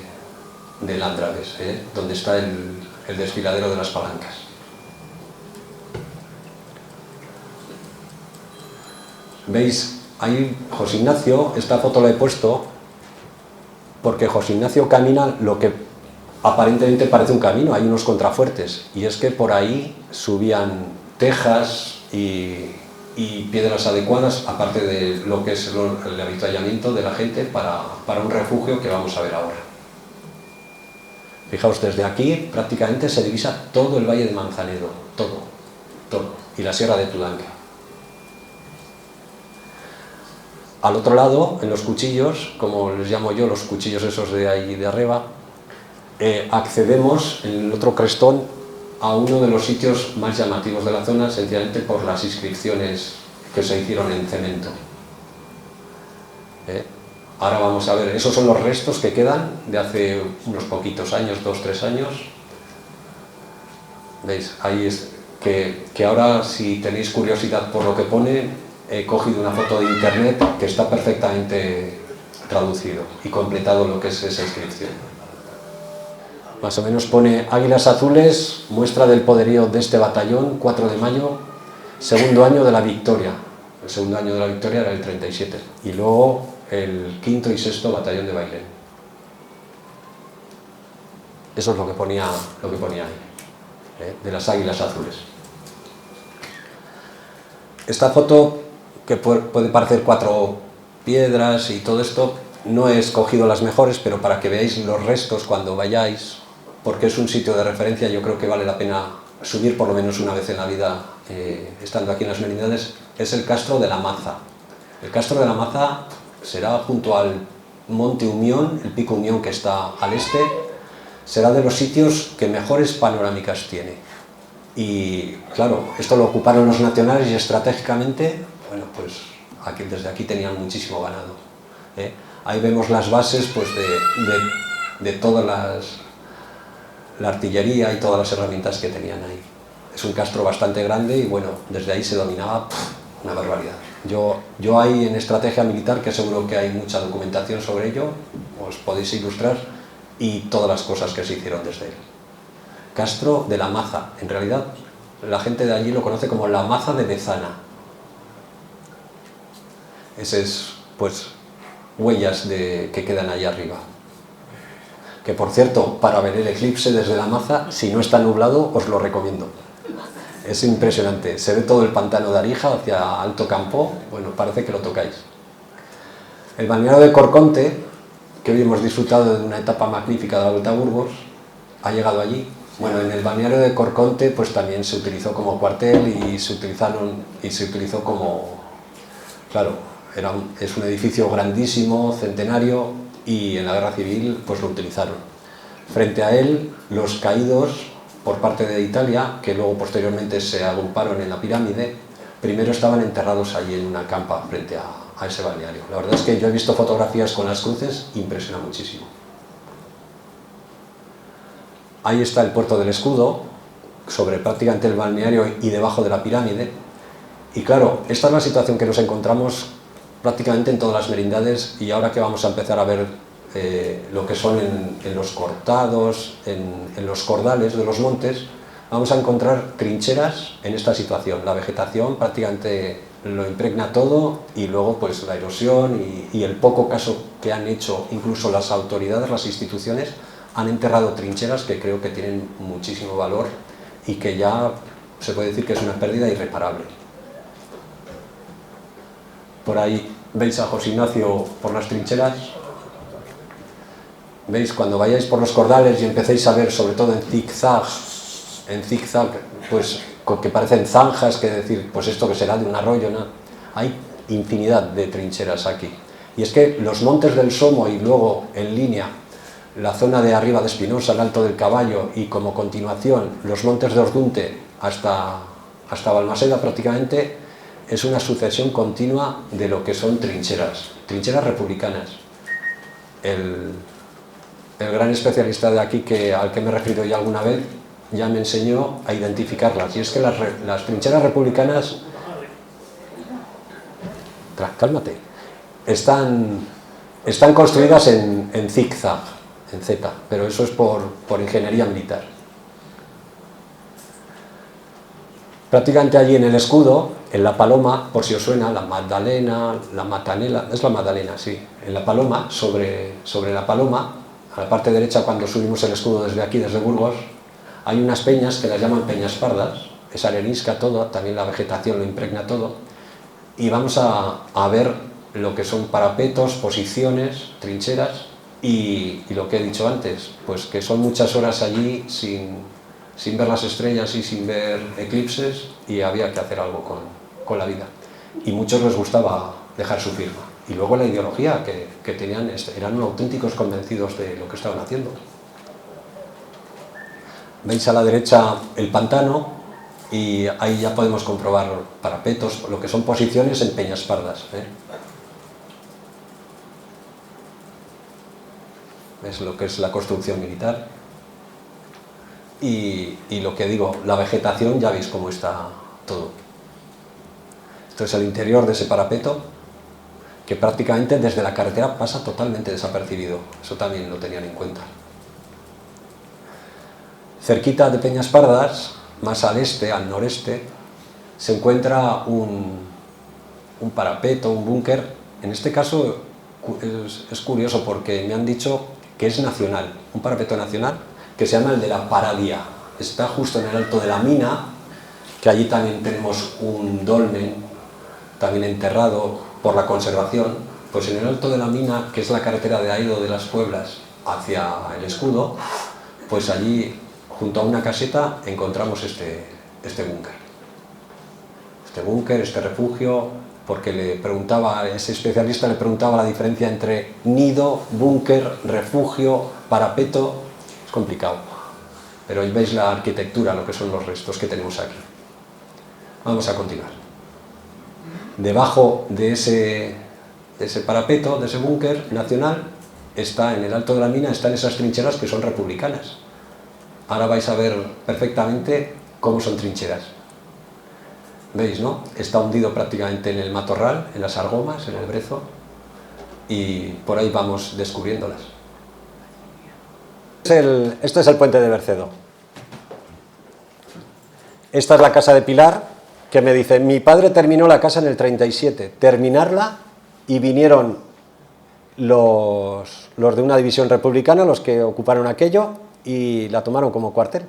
Landraves, donde está el desfiladero de las palancas. Veis ahí José Ignacio, esta foto la he puesto porque José Ignacio camina lo que aparentemente parece un camino, hay unos contrafuertes, y es que por ahí subían tejas y piedras adecuadas, aparte de lo que es el avituallamiento de la gente para un refugio que vamos a ver ahora. Fijaos, desde aquí prácticamente se divisa todo el valle de Manzanedo, todo, y la sierra de Tudanca. al otro lado, en los cuchillos, como les llamo yo, los cuchillos esos de ahí de arriba, accedemos en el otro crestón a uno de los sitios más llamativos de la zona, sencillamente por las inscripciones que se hicieron en cemento. Ahora vamos a ver, esos son los restos que quedan de hace unos poquitos años, 2-3 años. ¿Veis? Ahí es que ahora, si tenéis curiosidad por lo que pone, he cogido una foto de internet que está perfectamente traducido y completado lo que es esa inscripción. Más o menos pone: Águilas Azules, muestra del poderío de este batallón, 4 de mayo, segundo año de la victoria. El segundo año de la victoria era el 37. Y luego el 5º y 6º batallón de Bailén. Eso es lo que ponía ahí, de las Águilas Azules. Esta foto, que puede parecer 4 piedras y todo esto, no he escogido las mejores, pero para que veáis los restos cuando vayáis, porque es un sitio de referencia, yo creo que vale la pena subir por lo menos una vez en la vida, estando aquí en las Merindades, es el Castro de la Maza. El Castro de la Maza será junto al Monte Umión, el Pico Umión que está al este, será de los sitios que mejores panorámicas tiene. Y claro, esto lo ocuparon los nacionales y estratégicamente, bueno, pues desde aquí tenían muchísimo ganado. Ahí vemos las bases pues, de toda la artillería y todas las herramientas que tenían ahí. Es un castro bastante grande y bueno, desde ahí se dominaba una barbaridad. Yo ahí en estrategia militar, que seguro que hay mucha documentación sobre ello, os podéis ilustrar, y todas las cosas que se hicieron desde él. Castro de la Maza, en realidad la gente de allí lo conoce como la Maza de Bezana. Ese es, pues, huellas que quedan allá arriba. Que por cierto, para ver el eclipse desde la Maza, si no está nublado, os lo recomiendo. Es impresionante, se ve todo el pantano de Arija hacia Alto Campo, bueno, parece que lo tocáis. El balneario de Corconte, que hoy hemos disfrutado de una etapa magnífica de la Vuelta a Burgos, ha llegado allí. Bueno, en el balneario de Corconte pues también se utilizó como cuartel y se utilizó como... Claro, es un edificio grandísimo, centenario, y en la Guerra Civil pues lo utilizaron. Frente a él, los caídos por parte de Italia, que luego posteriormente se agruparon en la pirámide, primero estaban enterrados allí en una campa frente a ese balneario. La verdad es que yo he visto fotografías con las cruces, impresiona muchísimo. Ahí está el puerto del Escudo, sobre prácticamente el balneario y debajo de la pirámide. Y claro, esta es la situación que nos encontramos prácticamente en todas las merindades, y ahora que vamos a empezar a ver lo que son en los cortados, en los cordales de los montes, vamos a encontrar trincheras en esta situación. La vegetación prácticamente lo impregna todo, y luego pues la erosión y el poco caso que han hecho incluso las autoridades, las instituciones, han enterrado trincheras que creo que tienen muchísimo valor y que ya se puede decir que es una pérdida irreparable. Por ahí veis a José Ignacio por las trincheras. Veis, cuando vayáis por los cordales y empecéis a ver, sobre todo en zigzag, pues que parecen zanjas, que decir, pues esto que será de un arroyo, ¿no? Hay infinidad de trincheras aquí. Y es que los montes del Somo y luego en línea la zona de arriba de Espinosa, el Alto del Caballo, y como continuación los montes de Ordunte hasta Balmaseda prácticamente, es una sucesión continua de lo que son trincheras republicanas. El gran especialista de aquí, al que me he referido ya alguna vez, ya me enseñó a identificarlas, y es que las trincheras republicanas, cálmate, están construidas en zigzag, en Z, pero eso es por ingeniería militar. Prácticamente allí en el escudo, en la paloma, por si os suena, la Magdalena, la Matanela, es la Magdalena, sí, en la paloma, sobre la paloma, a la parte derecha, cuando subimos el escudo desde aquí, desde Burgos, hay unas peñas que las llaman peñas pardas, es arenisca todo, también la vegetación lo impregna todo, y vamos a ver lo que son parapetos, posiciones, trincheras, y lo que he dicho antes, pues que son muchas horas allí sin ver las estrellas y sin ver eclipses, y había que hacer algo con la vida. Y muchos les gustaba dejar su firma. Y luego la ideología que tenían, eran auténticos convencidos de lo que estaban haciendo. Veis a la derecha el pantano y ahí ya podemos comprobar parapetos, lo que son posiciones en Peñaspardas. Es lo que es la construcción militar. Y lo que digo, la vegetación, ya veis cómo está todo. Esto es el interior de ese parapeto, que prácticamente desde la carretera pasa totalmente desapercibido. Eso también lo tenían en cuenta. Cerquita de Peñaspardas, más al este, al noreste, se encuentra un parapeto, un búnker. En este caso es curioso porque me han dicho que es nacional, un parapeto nacional, que se llama el de la Paradía. Está justo en el alto de la mina, que allí también tenemos un dolmen, también enterrado por la conservación. Pues en el alto de la mina, que es la carretera de Aído de las Pueblas hacia el Escudo, pues allí, junto a una caseta, encontramos este búnker. Este búnker, este refugio, porque ese especialista le preguntaba la diferencia entre nido, búnker, refugio, parapeto. Es complicado, pero ahí veis la arquitectura, lo que son los restos que tenemos aquí. Vamos a continuar. Debajo de ese parapeto, de ese búnker nacional, está en el alto de la mina, están esas trincheras que son republicanas. Ahora vais a ver perfectamente cómo son trincheras. ¿Veis, no? Está hundido prácticamente en el matorral, en las argomas, en el brezo, y por ahí vamos descubriéndolas. Este es el puente de Bercedo. Esta es la casa de Pilar, que me dice, mi padre terminó la casa en el 37, terminarla, y vinieron los de una división republicana, los que ocuparon aquello, y la tomaron como cuartel.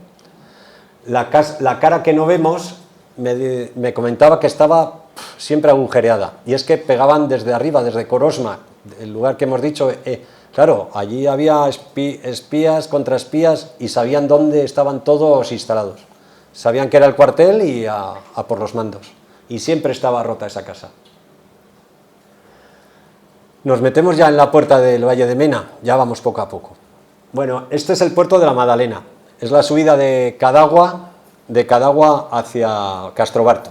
La cara que no vemos me comentaba que estaba siempre agujereada, y es que pegaban desde arriba, desde Corosma, el lugar que hemos dicho. Claro, allí había espías, contraespías, y sabían dónde estaban todos instalados. Sabían que era el cuartel y a por los mandos. Y siempre estaba rota esa casa. Nos metemos ya en la puerta del Valle de Mena, ya vamos poco a poco. Bueno, este es el puerto de la Madalena. Es la subida de Cadagua hacia Castrobarto.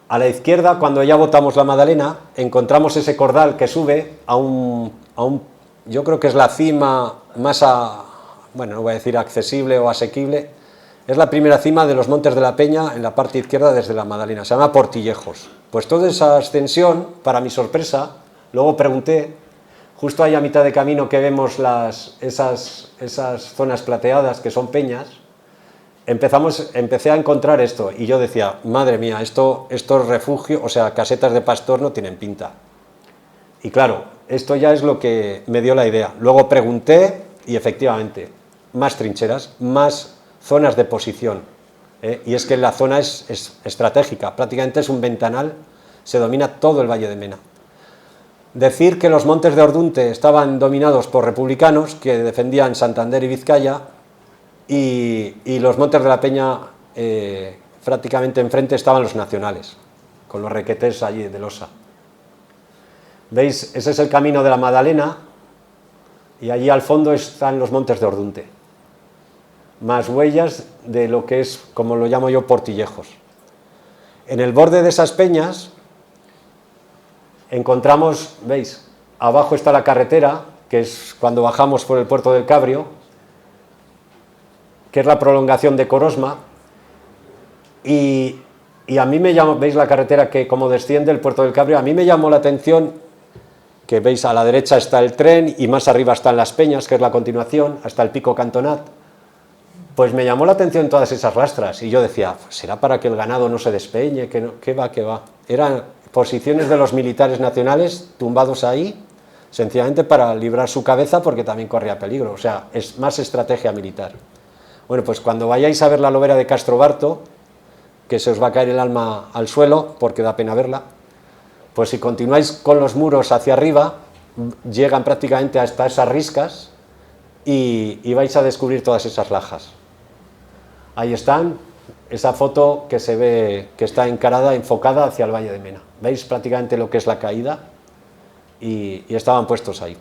A la izquierda, cuando ya botamos la Madalena, encontramos ese cordal que sube yo creo que es la cima más, bueno, no voy a decir accesible o asequible, es la primera cima de los Montes de la Peña en la parte izquierda desde la Madalena, se llama Portillejos. Pues toda esa ascensión, para mi sorpresa, luego pregunté, justo ahí a mitad de camino que vemos esas zonas plateadas que son peñas, empecé a encontrar esto, y yo decía, madre mía, estos refugios, o sea, casetas de pastor no tienen pinta. Y claro, esto ya es lo que me dio la idea. Luego pregunté, y efectivamente, más trincheras, más zonas de posición. Y es que la zona es estratégica, prácticamente es un ventanal, se domina todo el Valle de Mena. Decir que los montes de Ordunte estaban dominados por republicanos que defendían Santander y Vizcaya, y los Montes de la Peña, prácticamente enfrente estaban los nacionales, con los requetés allí de losa. ¿Veis? Ese es el camino de la Madalena, y allí al fondo están los Montes de Ordunte, más huellas de lo que es, como lo llamo yo, Portillejos. En el borde de esas peñas encontramos, ¿veis? Abajo está la carretera, que es cuando bajamos por el puerto del Cabrio, que es la prolongación de Corosma, y a mí me llamó, ¿veis la carretera que como desciende el puerto del Cabrio? A mí me llamó la atención que, ¿veis? A la derecha está el tren, y más arriba están las peñas, que es la continuación, hasta el pico Cantonat. Pues me llamó la atención todas esas rastras, y yo decía, ¿será para que el ganado no se despeñe? ¿Qué va? Eran posiciones de los militares nacionales tumbados ahí, sencillamente para librar su cabeza, porque también corría peligro, o sea, es más estrategia militar. Bueno, pues cuando vayáis a ver la lobera de Castrobarto, que se os va a caer el alma al suelo, porque da pena verla, pues si continuáis con los muros hacia arriba, llegan prácticamente hasta esas riscas, y vais a descubrir todas esas lajas. Ahí están, esa foto que se ve que está enfocada hacia el Valle de Mena. ¿Veis prácticamente lo que es la caída? Y estaban puestos ahí.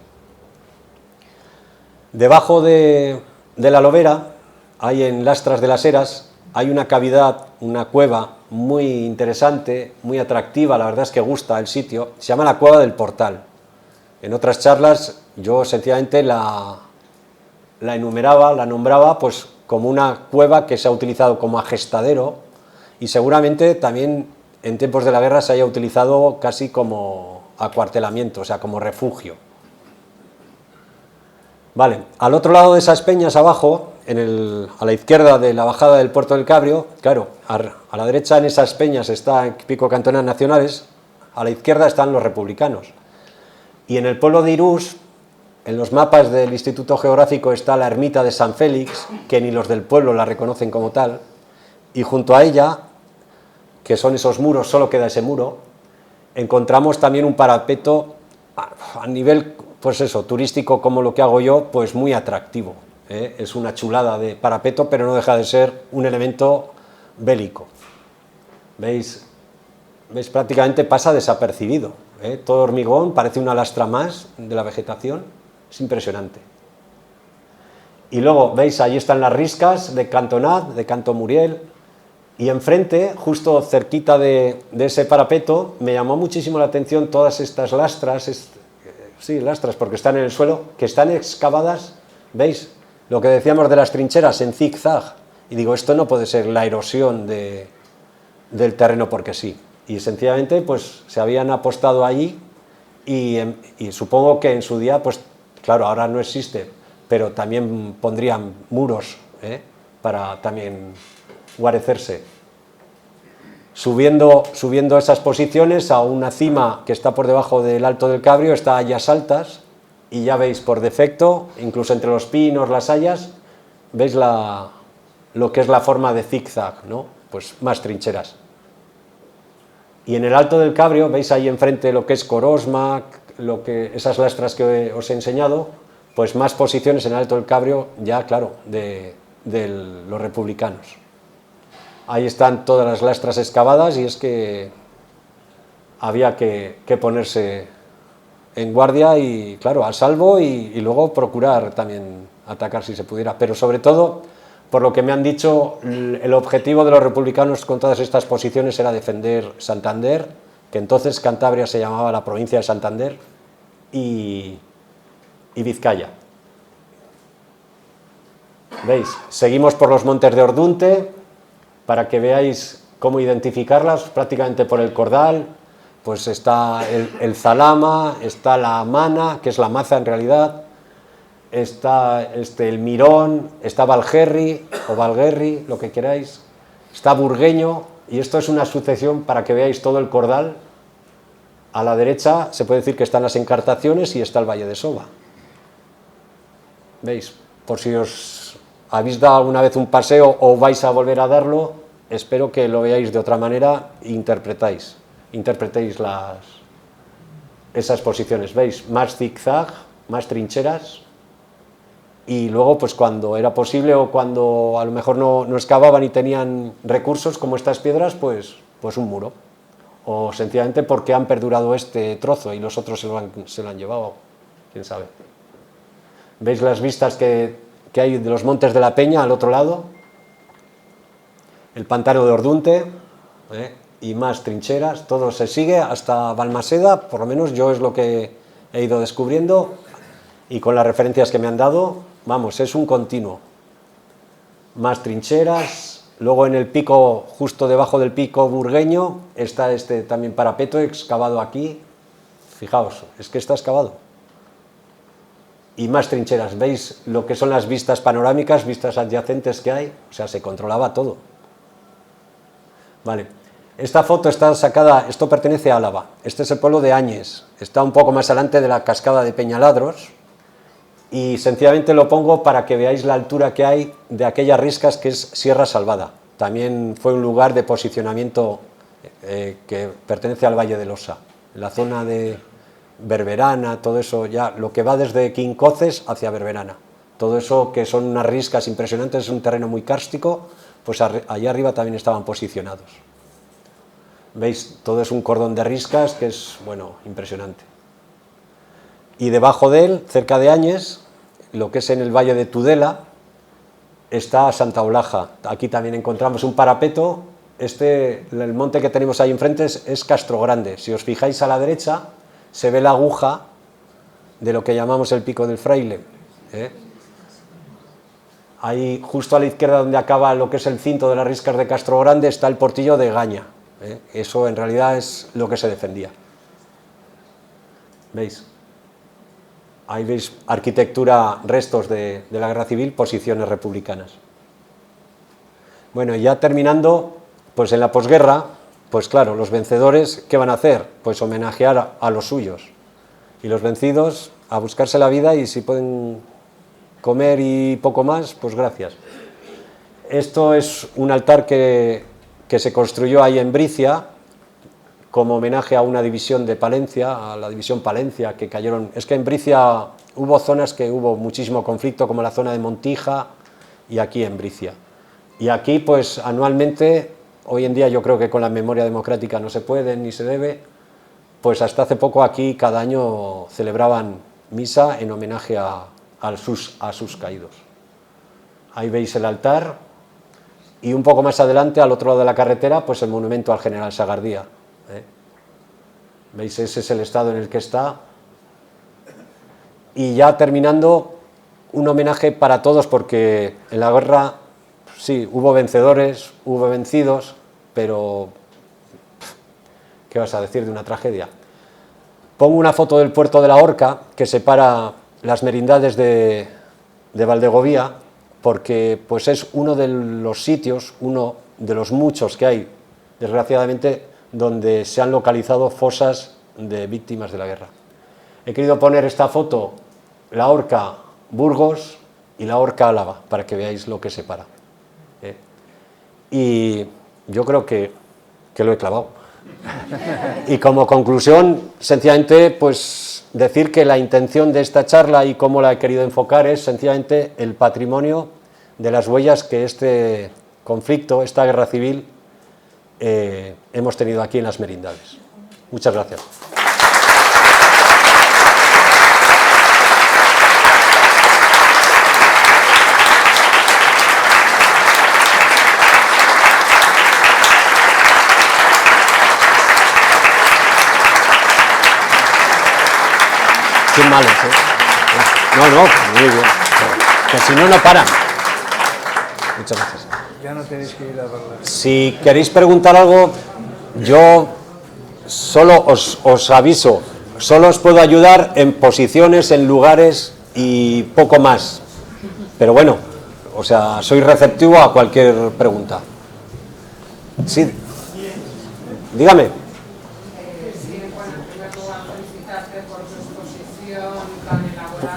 Debajo de la lobera, hay en Lastras de las Heras, hay una cavidad, una cueva muy interesante, muy atractiva, la verdad es que gusta el sitio, se llama la Cueva del Portal. En otras charlas yo sencillamente la enumeraba, la nombraba pues como una cueva que se ha utilizado como agestadero y seguramente también en tiempos de la guerra se haya utilizado casi como acuartelamiento, o sea, como refugio. Vale, al otro lado de esas peñas abajo, a la izquierda de la bajada del Puerto del Cabrio, claro, a la derecha en esas peñas está el Pico Cantonas Nacionales, a la izquierda están los republicanos. Y en el pueblo de Irús, en los mapas del Instituto Geográfico está la ermita de San Félix, que ni los del pueblo la reconocen como tal, y junto a ella, que son esos muros, solo queda ese muro, encontramos también un parapeto a nivel, pues eso, turístico como lo que hago yo, pues muy atractivo. Es una chulada de parapeto, pero no deja de ser un elemento bélico. ¿Veis? ¿Veis? Prácticamente pasa desapercibido. Todo hormigón, parece una lastra más de la vegetación, es impresionante. Y luego, ¿veis? Allí están las riscas de Cantonat, de Canto Muriel, y enfrente, justo cerquita de ese parapeto, me llamó muchísimo la atención todas estas lastras, sí, lastras porque están en el suelo, que están excavadas, ¿veis? Lo que decíamos de las trincheras en zigzag, y digo, esto no puede ser la erosión del terreno porque sí. Y sencillamente pues se habían apostado allí y supongo que en su día, pues claro, ahora no existe, pero también pondrían muros para también guarecerse. Subiendo esas posiciones a una cima que está por debajo del Alto del Cabrio, está Hayas Altas, y ya veis por defecto, incluso entre los pinos, las hayas, veis lo que es la forma de zigzag, ¿no? Pues más trincheras. Y en el Alto del Cabrio, veis ahí enfrente lo que es Corosma, esas lastras que os he enseñado, pues más posiciones en el Alto del Cabrio, ya claro, de los republicanos. Ahí están todas las lastras excavadas y es que había que ponerse en guardia y, claro, a salvo y luego procurar también atacar si se pudiera. Pero sobre todo, por lo que me han dicho, el objetivo de los republicanos con todas estas posiciones era defender Santander, que entonces Cantabria se llamaba la provincia de Santander, y Vizcaya. ¿Veis? Seguimos por los montes de Ordunte, para que veáis cómo identificarlas, prácticamente por el cordal, pues está el Zalama, está la Mana, que es la maza en realidad, está el Mirón, está Valgerri, o Valguerri, lo que queráis, está Burgueño, y esto es una sucesión para que veáis todo el cordal. A la derecha se puede decir que están las Encartaciones y está el Valle de Soba. ¿Veis? Por si os habéis dado alguna vez un paseo o vais a volver a darlo, espero que lo veáis de otra manera e interpretéis esas posiciones. ¿Veis? Más zigzag, más trincheras, y luego pues cuando era posible o cuando a lo mejor no excavaban y tenían recursos como estas piedras, pues un muro, o sencillamente porque han perdurado este trozo y los otros se lo han llevado, quién sabe. ¿Veis las vistas que hay de los montes de la Peña al otro lado? El pantano de Ordunte, y más trincheras, todo se sigue hasta Balmaseda, por lo menos yo es lo que he ido descubriendo, y con las referencias que me han dado, vamos, es un continuo. Más trincheras, luego en el pico, justo debajo del pico burgueño, está este también parapeto excavado aquí, fijaos, es que está excavado. Y más trincheras, ¿veis lo que son las vistas panorámicas, vistas adyacentes que hay? O sea, se controlaba todo. Vale, esta foto está sacada, esto pertenece a Álava, este es el pueblo de Áñez, está un poco más adelante de la cascada de Peñaladros, y sencillamente lo pongo para que veáis la altura que hay de aquellas riscas que es Sierra Salvada. También fue un lugar de posicionamiento que pertenece al Valle del Osa, la zona de Berberana, todo eso, ya lo que va desde Quincoces hacia Berberana, todo eso que son unas riscas impresionantes, es un terreno muy kárstico, pues allá arriba también estaban posicionados. ¿Veis? Todo es un cordón de riscas que es, bueno, impresionante. Y debajo de él, cerca de Áñez, lo que es en el valle de Tudela, está Santa Olaja. Aquí también encontramos un parapeto. El monte que tenemos ahí enfrente es Castro Grande. Si os fijáis a la derecha, se ve la aguja de lo que llamamos el Pico del Fraile. Ahí, justo a la izquierda, donde acaba lo que es el cinto de las riscas de Castro Grande, está el Portillo de Gaña. Eso en realidad es lo que se defendía. ¿Veis? Ahí veis arquitectura, restos de la guerra civil, posiciones republicanas. Bueno, ya terminando, pues en la posguerra, pues claro, los vencedores, ¿qué van a hacer? Pues homenajear a los suyos. Y los vencidos, a buscarse la vida, y si pueden comer y poco más, pues gracias. Esto es un altar que se construyó ahí en Bricia, como homenaje a una división de Palencia, a la división Palencia, que cayeron. Es que en Bricia hubo zonas que hubo muchísimo conflicto, como la zona de Montija y aquí en Bricia. Y aquí, pues anualmente, hoy en día yo creo que con la memoria democrática no se puede ni se debe, pues hasta hace poco aquí cada año celebraban misa en homenaje a sus caídos. Ahí veis el altar, y un poco más adelante, al otro lado de la carretera, pues el monumento al general Sagardía. ¿Veis? Ese es el estado en el que está. Y ya terminando, un homenaje para todos, porque en la guerra, sí, hubo vencedores, hubo vencidos, pero ¿qué vas a decir de una tragedia? Pongo una foto del puerto de la Horca, que separa las merindades de Valdegovía, porque pues es uno de los sitios, uno de los muchos que hay, desgraciadamente, donde se han localizado fosas de víctimas de la guerra. He querido poner esta foto, la Horca Burgos y la Horca Álava, para que veáis lo que separa. Y yo creo que lo he clavado. Y como conclusión, sencillamente, pues decir que la intención de esta charla y cómo la he querido enfocar es sencillamente el patrimonio de las huellas que este conflicto, esta guerra civil, hemos tenido aquí en las merindades. Muchas gracias. Qué malos, No, muy bien. Que si no, no paran. Muchas gracias. Ya no tenéis que ir a verla. Si queréis preguntar algo, yo solo os aviso, solo os puedo ayudar en posiciones, en lugares y poco más. Pero bueno, o sea, soy receptivo a cualquier pregunta. Sí, dígame.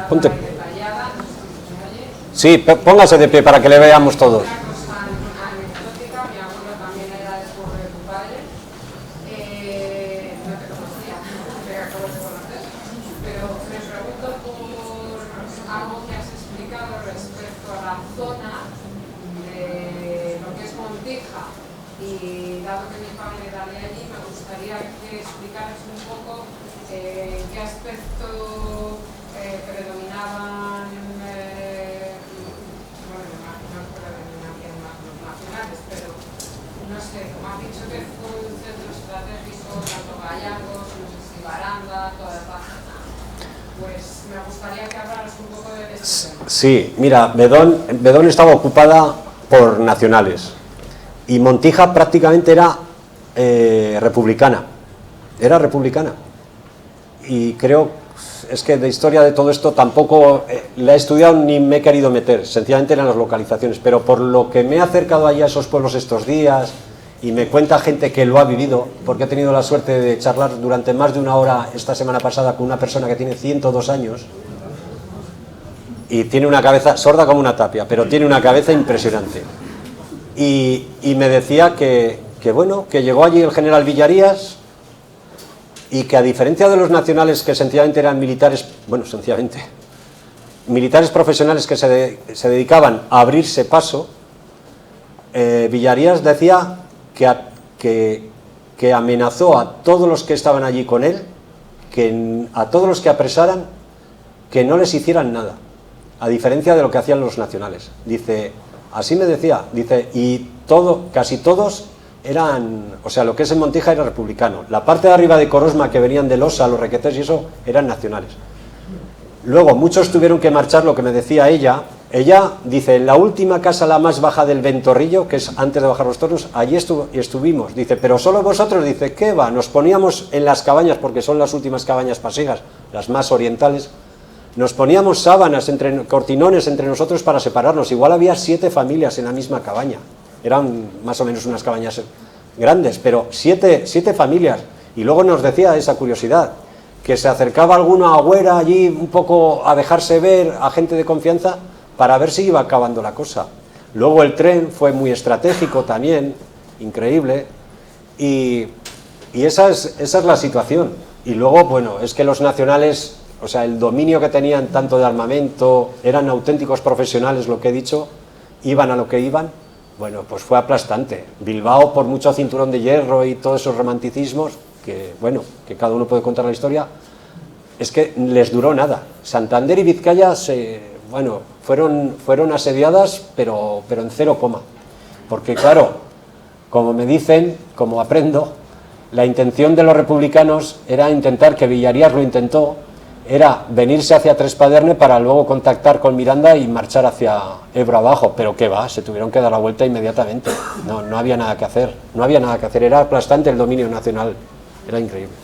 Ponte. Sí, póngase de pie para que le veamos todos. Una cosa anecdótica, mi abuelo también era de pueblo de tu padre. No te conocía, te acabo de conocer. Pero me pregunto por algo que has explicado respecto a la zona de lo que es Montija. Y dado que mi padre era de allí, me gustaría que explicaras un poco qué aspecto predominaban, bueno, me imagino que predominarían más los nacionales, pero no sé, como has dicho que fue un centro estratégico, tanto Gallardos, no sé si Baranda, toda esta zona, pues me gustaría que hablaras un poco de este tema. Sí, mira, Bedón estaba ocupada por nacionales y Montija prácticamente era republicana, y creo. Es que de historia de todo esto tampoco la he estudiado ni me he querido meter, sencillamente eran las localizaciones, pero por lo que me he acercado allí a esos pueblos estos días y me cuenta gente que lo ha vivido, porque he tenido la suerte de charlar durante más de una hora esta semana pasada con una persona que tiene 102 años y tiene una cabeza sorda como una tapia, pero tiene una cabeza impresionante. Y me decía que bueno, que llegó allí el general Villarías y que a diferencia de los nacionales que sencillamente eran militares, bueno, sencillamente, militares profesionales que se dedicaban a abrirse paso, Villarías decía que amenazó a todos los que estaban allí con él, a todos los que apresaran, que no les hicieran nada, a diferencia de lo que hacían los nacionales. Dice, así me decía, dice, y casi todos eran, o sea, lo que es en Montija era republicano. La parte de arriba de Corosma, que venían de Losa, los Requetés y eso, eran nacionales. Luego, muchos tuvieron que marchar, lo que me decía ella, dice, en la última casa, la más baja del Ventorrillo, que es antes de bajar los toros, allí estuvimos, dice, pero solo vosotros, dice, ¿qué va? Nos poníamos en las cabañas, porque son las últimas cabañas pasiegas, las más orientales, nos poníamos sábanas, cortinones entre nosotros para separarnos, igual había 7 familias en la misma cabaña, eran más o menos unas cabañas grandes, pero 7 familias, y luego nos decía esa curiosidad, que se acercaba alguna agüera allí un poco a dejarse ver a gente de confianza para ver si iba acabando la cosa. Luego el tren fue muy estratégico también, increíble, y esa es la situación. Y luego, bueno, es que los nacionales, o sea, el dominio que tenían tanto de armamento, eran auténticos profesionales, lo que he dicho, iban a lo que iban, bueno, pues fue aplastante. Bilbao, por mucho cinturón de hierro y todos esos romanticismos, que bueno, que cada uno puede contar la historia, es que les duró nada. Santander y Vizcaya fueron asediadas, pero en 0, porque claro, como me dicen, como aprendo, la intención de los republicanos era intentar, que Villarías lo intentó, era venirse hacia Trespaderne para luego contactar con Miranda y marchar hacia Ebro abajo, pero qué va, se tuvieron que dar la vuelta inmediatamente, no había nada que hacer, era aplastante el dominio nacional. Era increíble.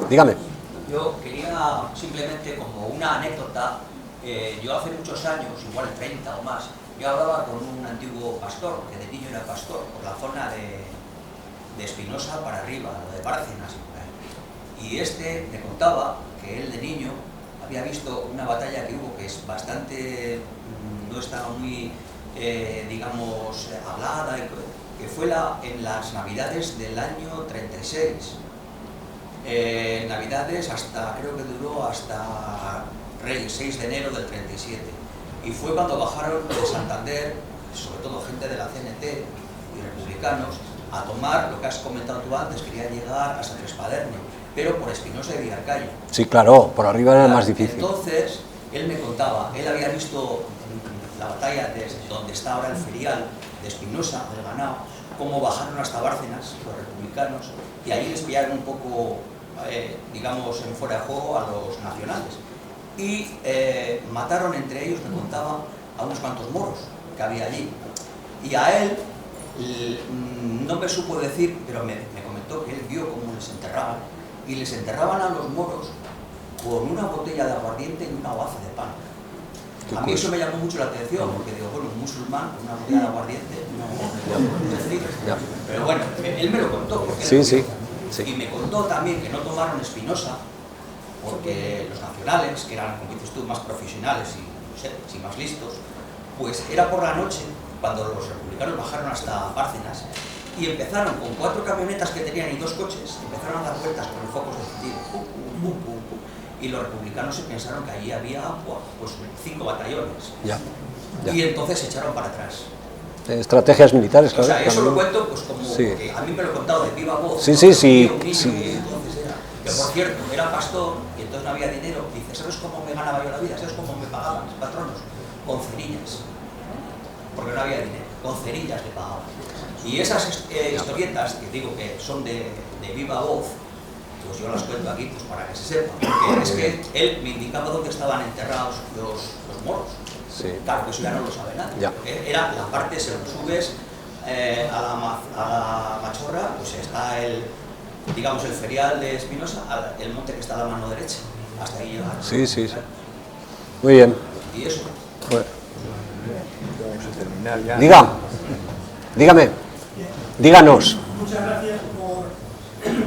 Dígame. Yo quería simplemente, como una anécdota, yo hace muchos años, igual 30 o más, yo hablaba con un antiguo pastor, que de niño era pastor, por la zona de Espinosa para arriba, lo de Bárcenas. Y este me contaba que él de niño había visto una batalla que hubo, que es bastante, no estaba muy, digamos, hablada, que fue en las Navidades del año 36. Navidades creo que duró hasta Reyes, 6 de enero del 37. Y fue cuando bajaron de Santander, sobre todo gente de la CNT y republicanos, a tomar lo que has comentado tú antes, querían llegar hasta Trespaderne, pero por Espinosa y Villarcayo. Sí, claro, por arriba era más difícil. Entonces, él me contaba, él había visto la batalla desde donde está ahora el ferial de Espinosa, del Ganao, cómo bajaron hasta Bárcenas los republicanos, y ahí les pillaron un poco, digamos, en fuera de juego a los nacionales. Y mataron entre ellos, me contaba, a unos cuantos moros que había allí. Y a él, no me supo decir, pero me comentó que él vio cómo les enterraban, y les enterraban a los moros con una botella de aguardiente y una hogaza de pan. A mí eso me llamó mucho la atención, porque digo, bueno, un musulmán con una botella de aguardiente, no. Pero bueno, él me lo contó. Sí. Y me contó también que no tomaron Espinosa, porque los nacionales, que eran, como dices tú, más profesionales y, no sé, y más listos, pues era por la noche, cuando los republicanos bajaron hasta Bárcenas, y empezaron con 4 camionetas que tenían y 2 coches, empezaron a dar vueltas con los focos de tiro, y los republicanos se pensaron que allí había pues 5 batallones. Ya. Y entonces se echaron para atrás. Estrategias militares, claro. O sea, eso lo cuento pues como que a mí me lo he contado de viva voz. Sí. Entonces que por cierto, era pastor y entonces no había dinero. Y dice, ¿sabes cómo me ganaba yo la vida? ¿Sabes cómo me pagaban mis patronos? Con cerillas. Porque no había dinero. Con cerillas le pagaban. Y esas historietas que digo que son de viva voz, pues yo las cuento aquí pues para que se sepa. Porque es que él me indicaba dónde estaban enterrados los moros. Sí. Claro, que eso ya no lo sabe nadie. Era la parte, se lo subes a la Machorra, pues está el ferial de Espinosa, el monte que está a la mano derecha. Hasta ahí llegar. Sí. Muy bien. Y eso. Bueno. Vamos a terminar ya. Díganos. Muchas gracias por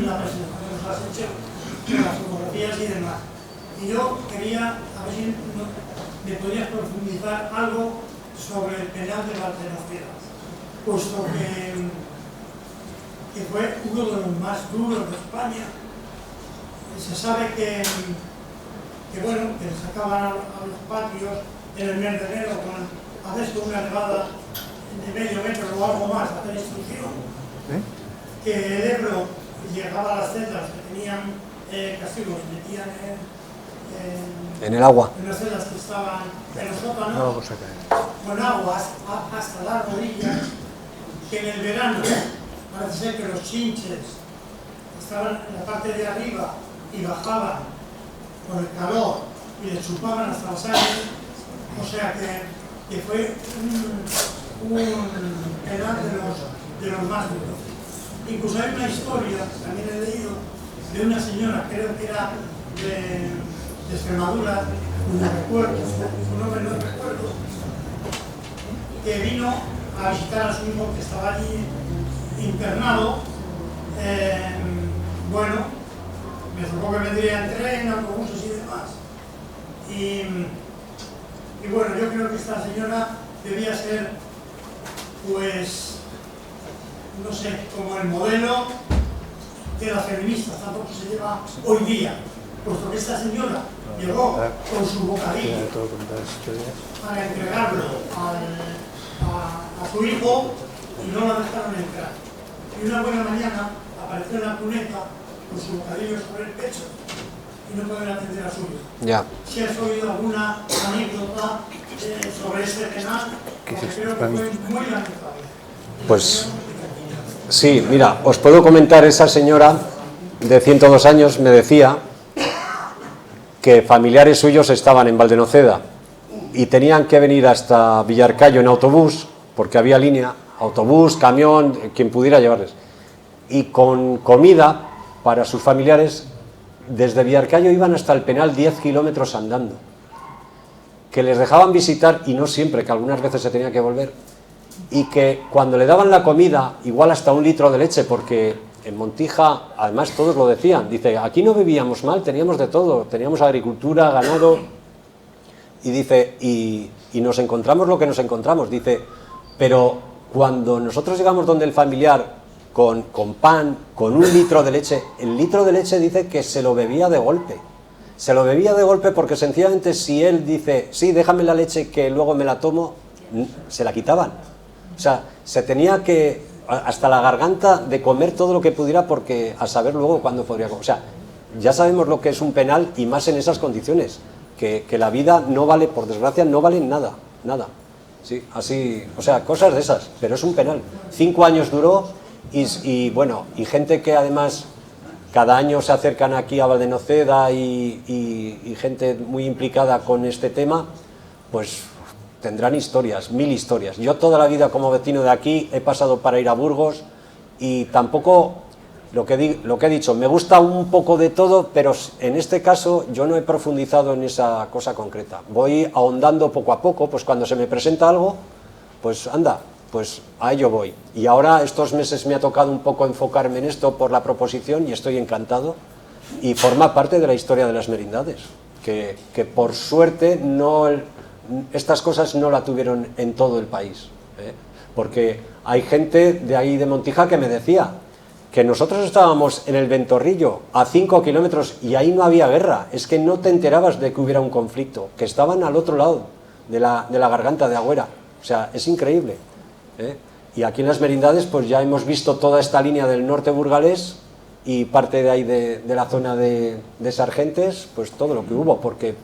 la presentación que nos has hecho, las fotografías y demás. Y yo quería, a ver si me podrías profundizar algo sobre el penal de Valteraceras, puesto que fue uno de los más duros de España. Se sabe que sacaban a los patios en el mes de enero haces con una nevada de medio metro o algo más, hacer instrucción, que el Ebro llegaba a las celdas que tenían castigos, metían En el agua. en las celdas que estaban en los sótanos, No vamos a caer. con agua hasta las rodillas, que en el verano parece ser que los chinches estaban en la parte de arriba y bajaban por el calor y le chupaban hasta la sangre, o sea que fue un penal de los más duros. Incluso hay una historia, también he leído, de una señora, creo que era de Extremadura, no recuerdo, su nombre no recuerdo, que vino a visitar a su hijo que estaba allí internado. Bueno, me tocó que vendría en tren, autobuses y demás. Y bueno, yo creo que esta señora debía ser, pues, no sé, como el modelo de las feministas, tampoco se lleva hoy día, puesto que esta señora llegó con su bocadillo para entregarlo a su hijo y no la dejaron entrar. Y una buena mañana apareció en la cuneta con su bocadillo sobre el pecho y no pueden atender a su hijo. Ya. Si has oído alguna anécdota sobre este penal, porque creo que fue muy lamentable. Pues sí, mira, os puedo comentar, esa señora de 102 años me decía que familiares suyos estaban en Valdenoceda y tenían que venir hasta Villarcayo en autobús, porque había línea, autobús, camión, quien pudiera llevarles, y con comida para sus familiares. Desde Villarcayo iban hasta el penal 10 kilómetros andando, que les dejaban visitar, y no siempre, que algunas veces se tenía que volver, y que cuando le daban la comida, igual hasta 1 litro de leche, porque en Montija, además todos lo decían, dice, aquí no vivíamos mal, teníamos de todo, teníamos agricultura, ganado, y dice, y nos encontramos lo que nos encontramos, dice, pero cuando nosotros llegamos donde el familiar, con pan, con 1 litro de leche, el litro de leche dice que se lo bebía de golpe. Se lo bebía de golpe porque sencillamente si él dice, sí, déjame la leche que luego me la tomo, se la quitaban. O sea, se tenía que, hasta la garganta, de comer todo lo que pudiera porque a saber luego cuándo podría comer. O sea, ya sabemos lo que es un penal y más en esas condiciones, que la vida no vale, por desgracia, no vale nada, nada. Sí, así, o sea, cosas de esas, pero es un penal. 5 años duró. Y bueno, y gente que además cada año se acercan aquí a Valdenoceda y gente muy implicada con este tema, pues tendrán historias, 1000 historias. Yo toda la vida como vecino de aquí he pasado para ir a Burgos y tampoco, lo que he dicho, me gusta un poco de todo, pero en este caso yo no he profundizado en esa cosa concreta. Voy ahondando poco a poco, pues cuando se me presenta algo, pues anda, pues a ello voy. Y ahora estos meses me ha tocado un poco enfocarme en esto por la proposición y estoy encantado. Y forma parte de la historia de las merindades, que por suerte no, estas cosas no la tuvieron en todo el país. Porque hay gente de ahí de Montija que me decía que nosotros estábamos en el Ventorrillo a 5 kilómetros y ahí no había guerra, es que no te enterabas de que hubiera un conflicto, que estaban al otro lado de la garganta de Agüera. O sea, es increíble. Y aquí en las merindades pues ya hemos visto toda esta línea del norte burgalés y parte de ahí de la zona de Sargentes, pues todo lo que hubo, porque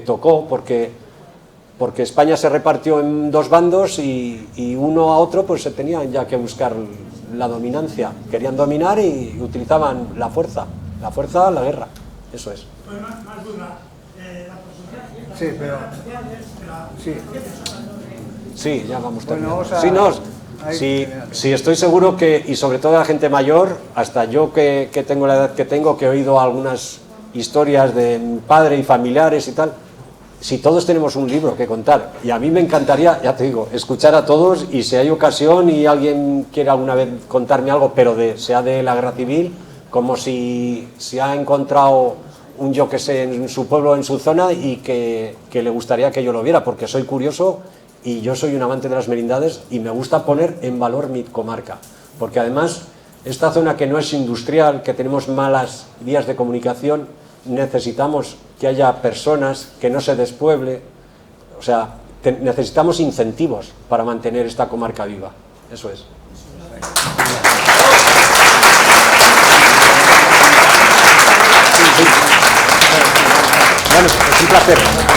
tocó, porque España se repartió en 2 bandos y uno a otro pues se tenían ya que buscar la dominancia, querían dominar y utilizaban la fuerza, la guerra, eso es. Pues más duda, la posición, Sí, pero... Sí. Sí, ya vamos Bueno, terminando. Sí, estoy seguro que, y sobre todo la gente mayor, hasta yo que tengo la edad que tengo, que he oído algunas historias de mi padre y familiares y tal, si todos tenemos un libro que contar, y a mí me encantaría, ya te digo, escuchar a todos, y si hay ocasión y alguien quiere alguna vez contarme algo, pero sea de la guerra civil, como si ha encontrado un yo que sé en su pueblo, en su zona, y que le gustaría que yo lo viera, porque soy curioso. Y yo soy un amante de las merindades y me gusta poner en valor mi comarca, porque además esta zona que no es industrial, que tenemos malas vías de comunicación, necesitamos que haya personas, que no se despueble, o sea, necesitamos incentivos para mantener esta comarca viva. Eso es. Bueno, es un placer.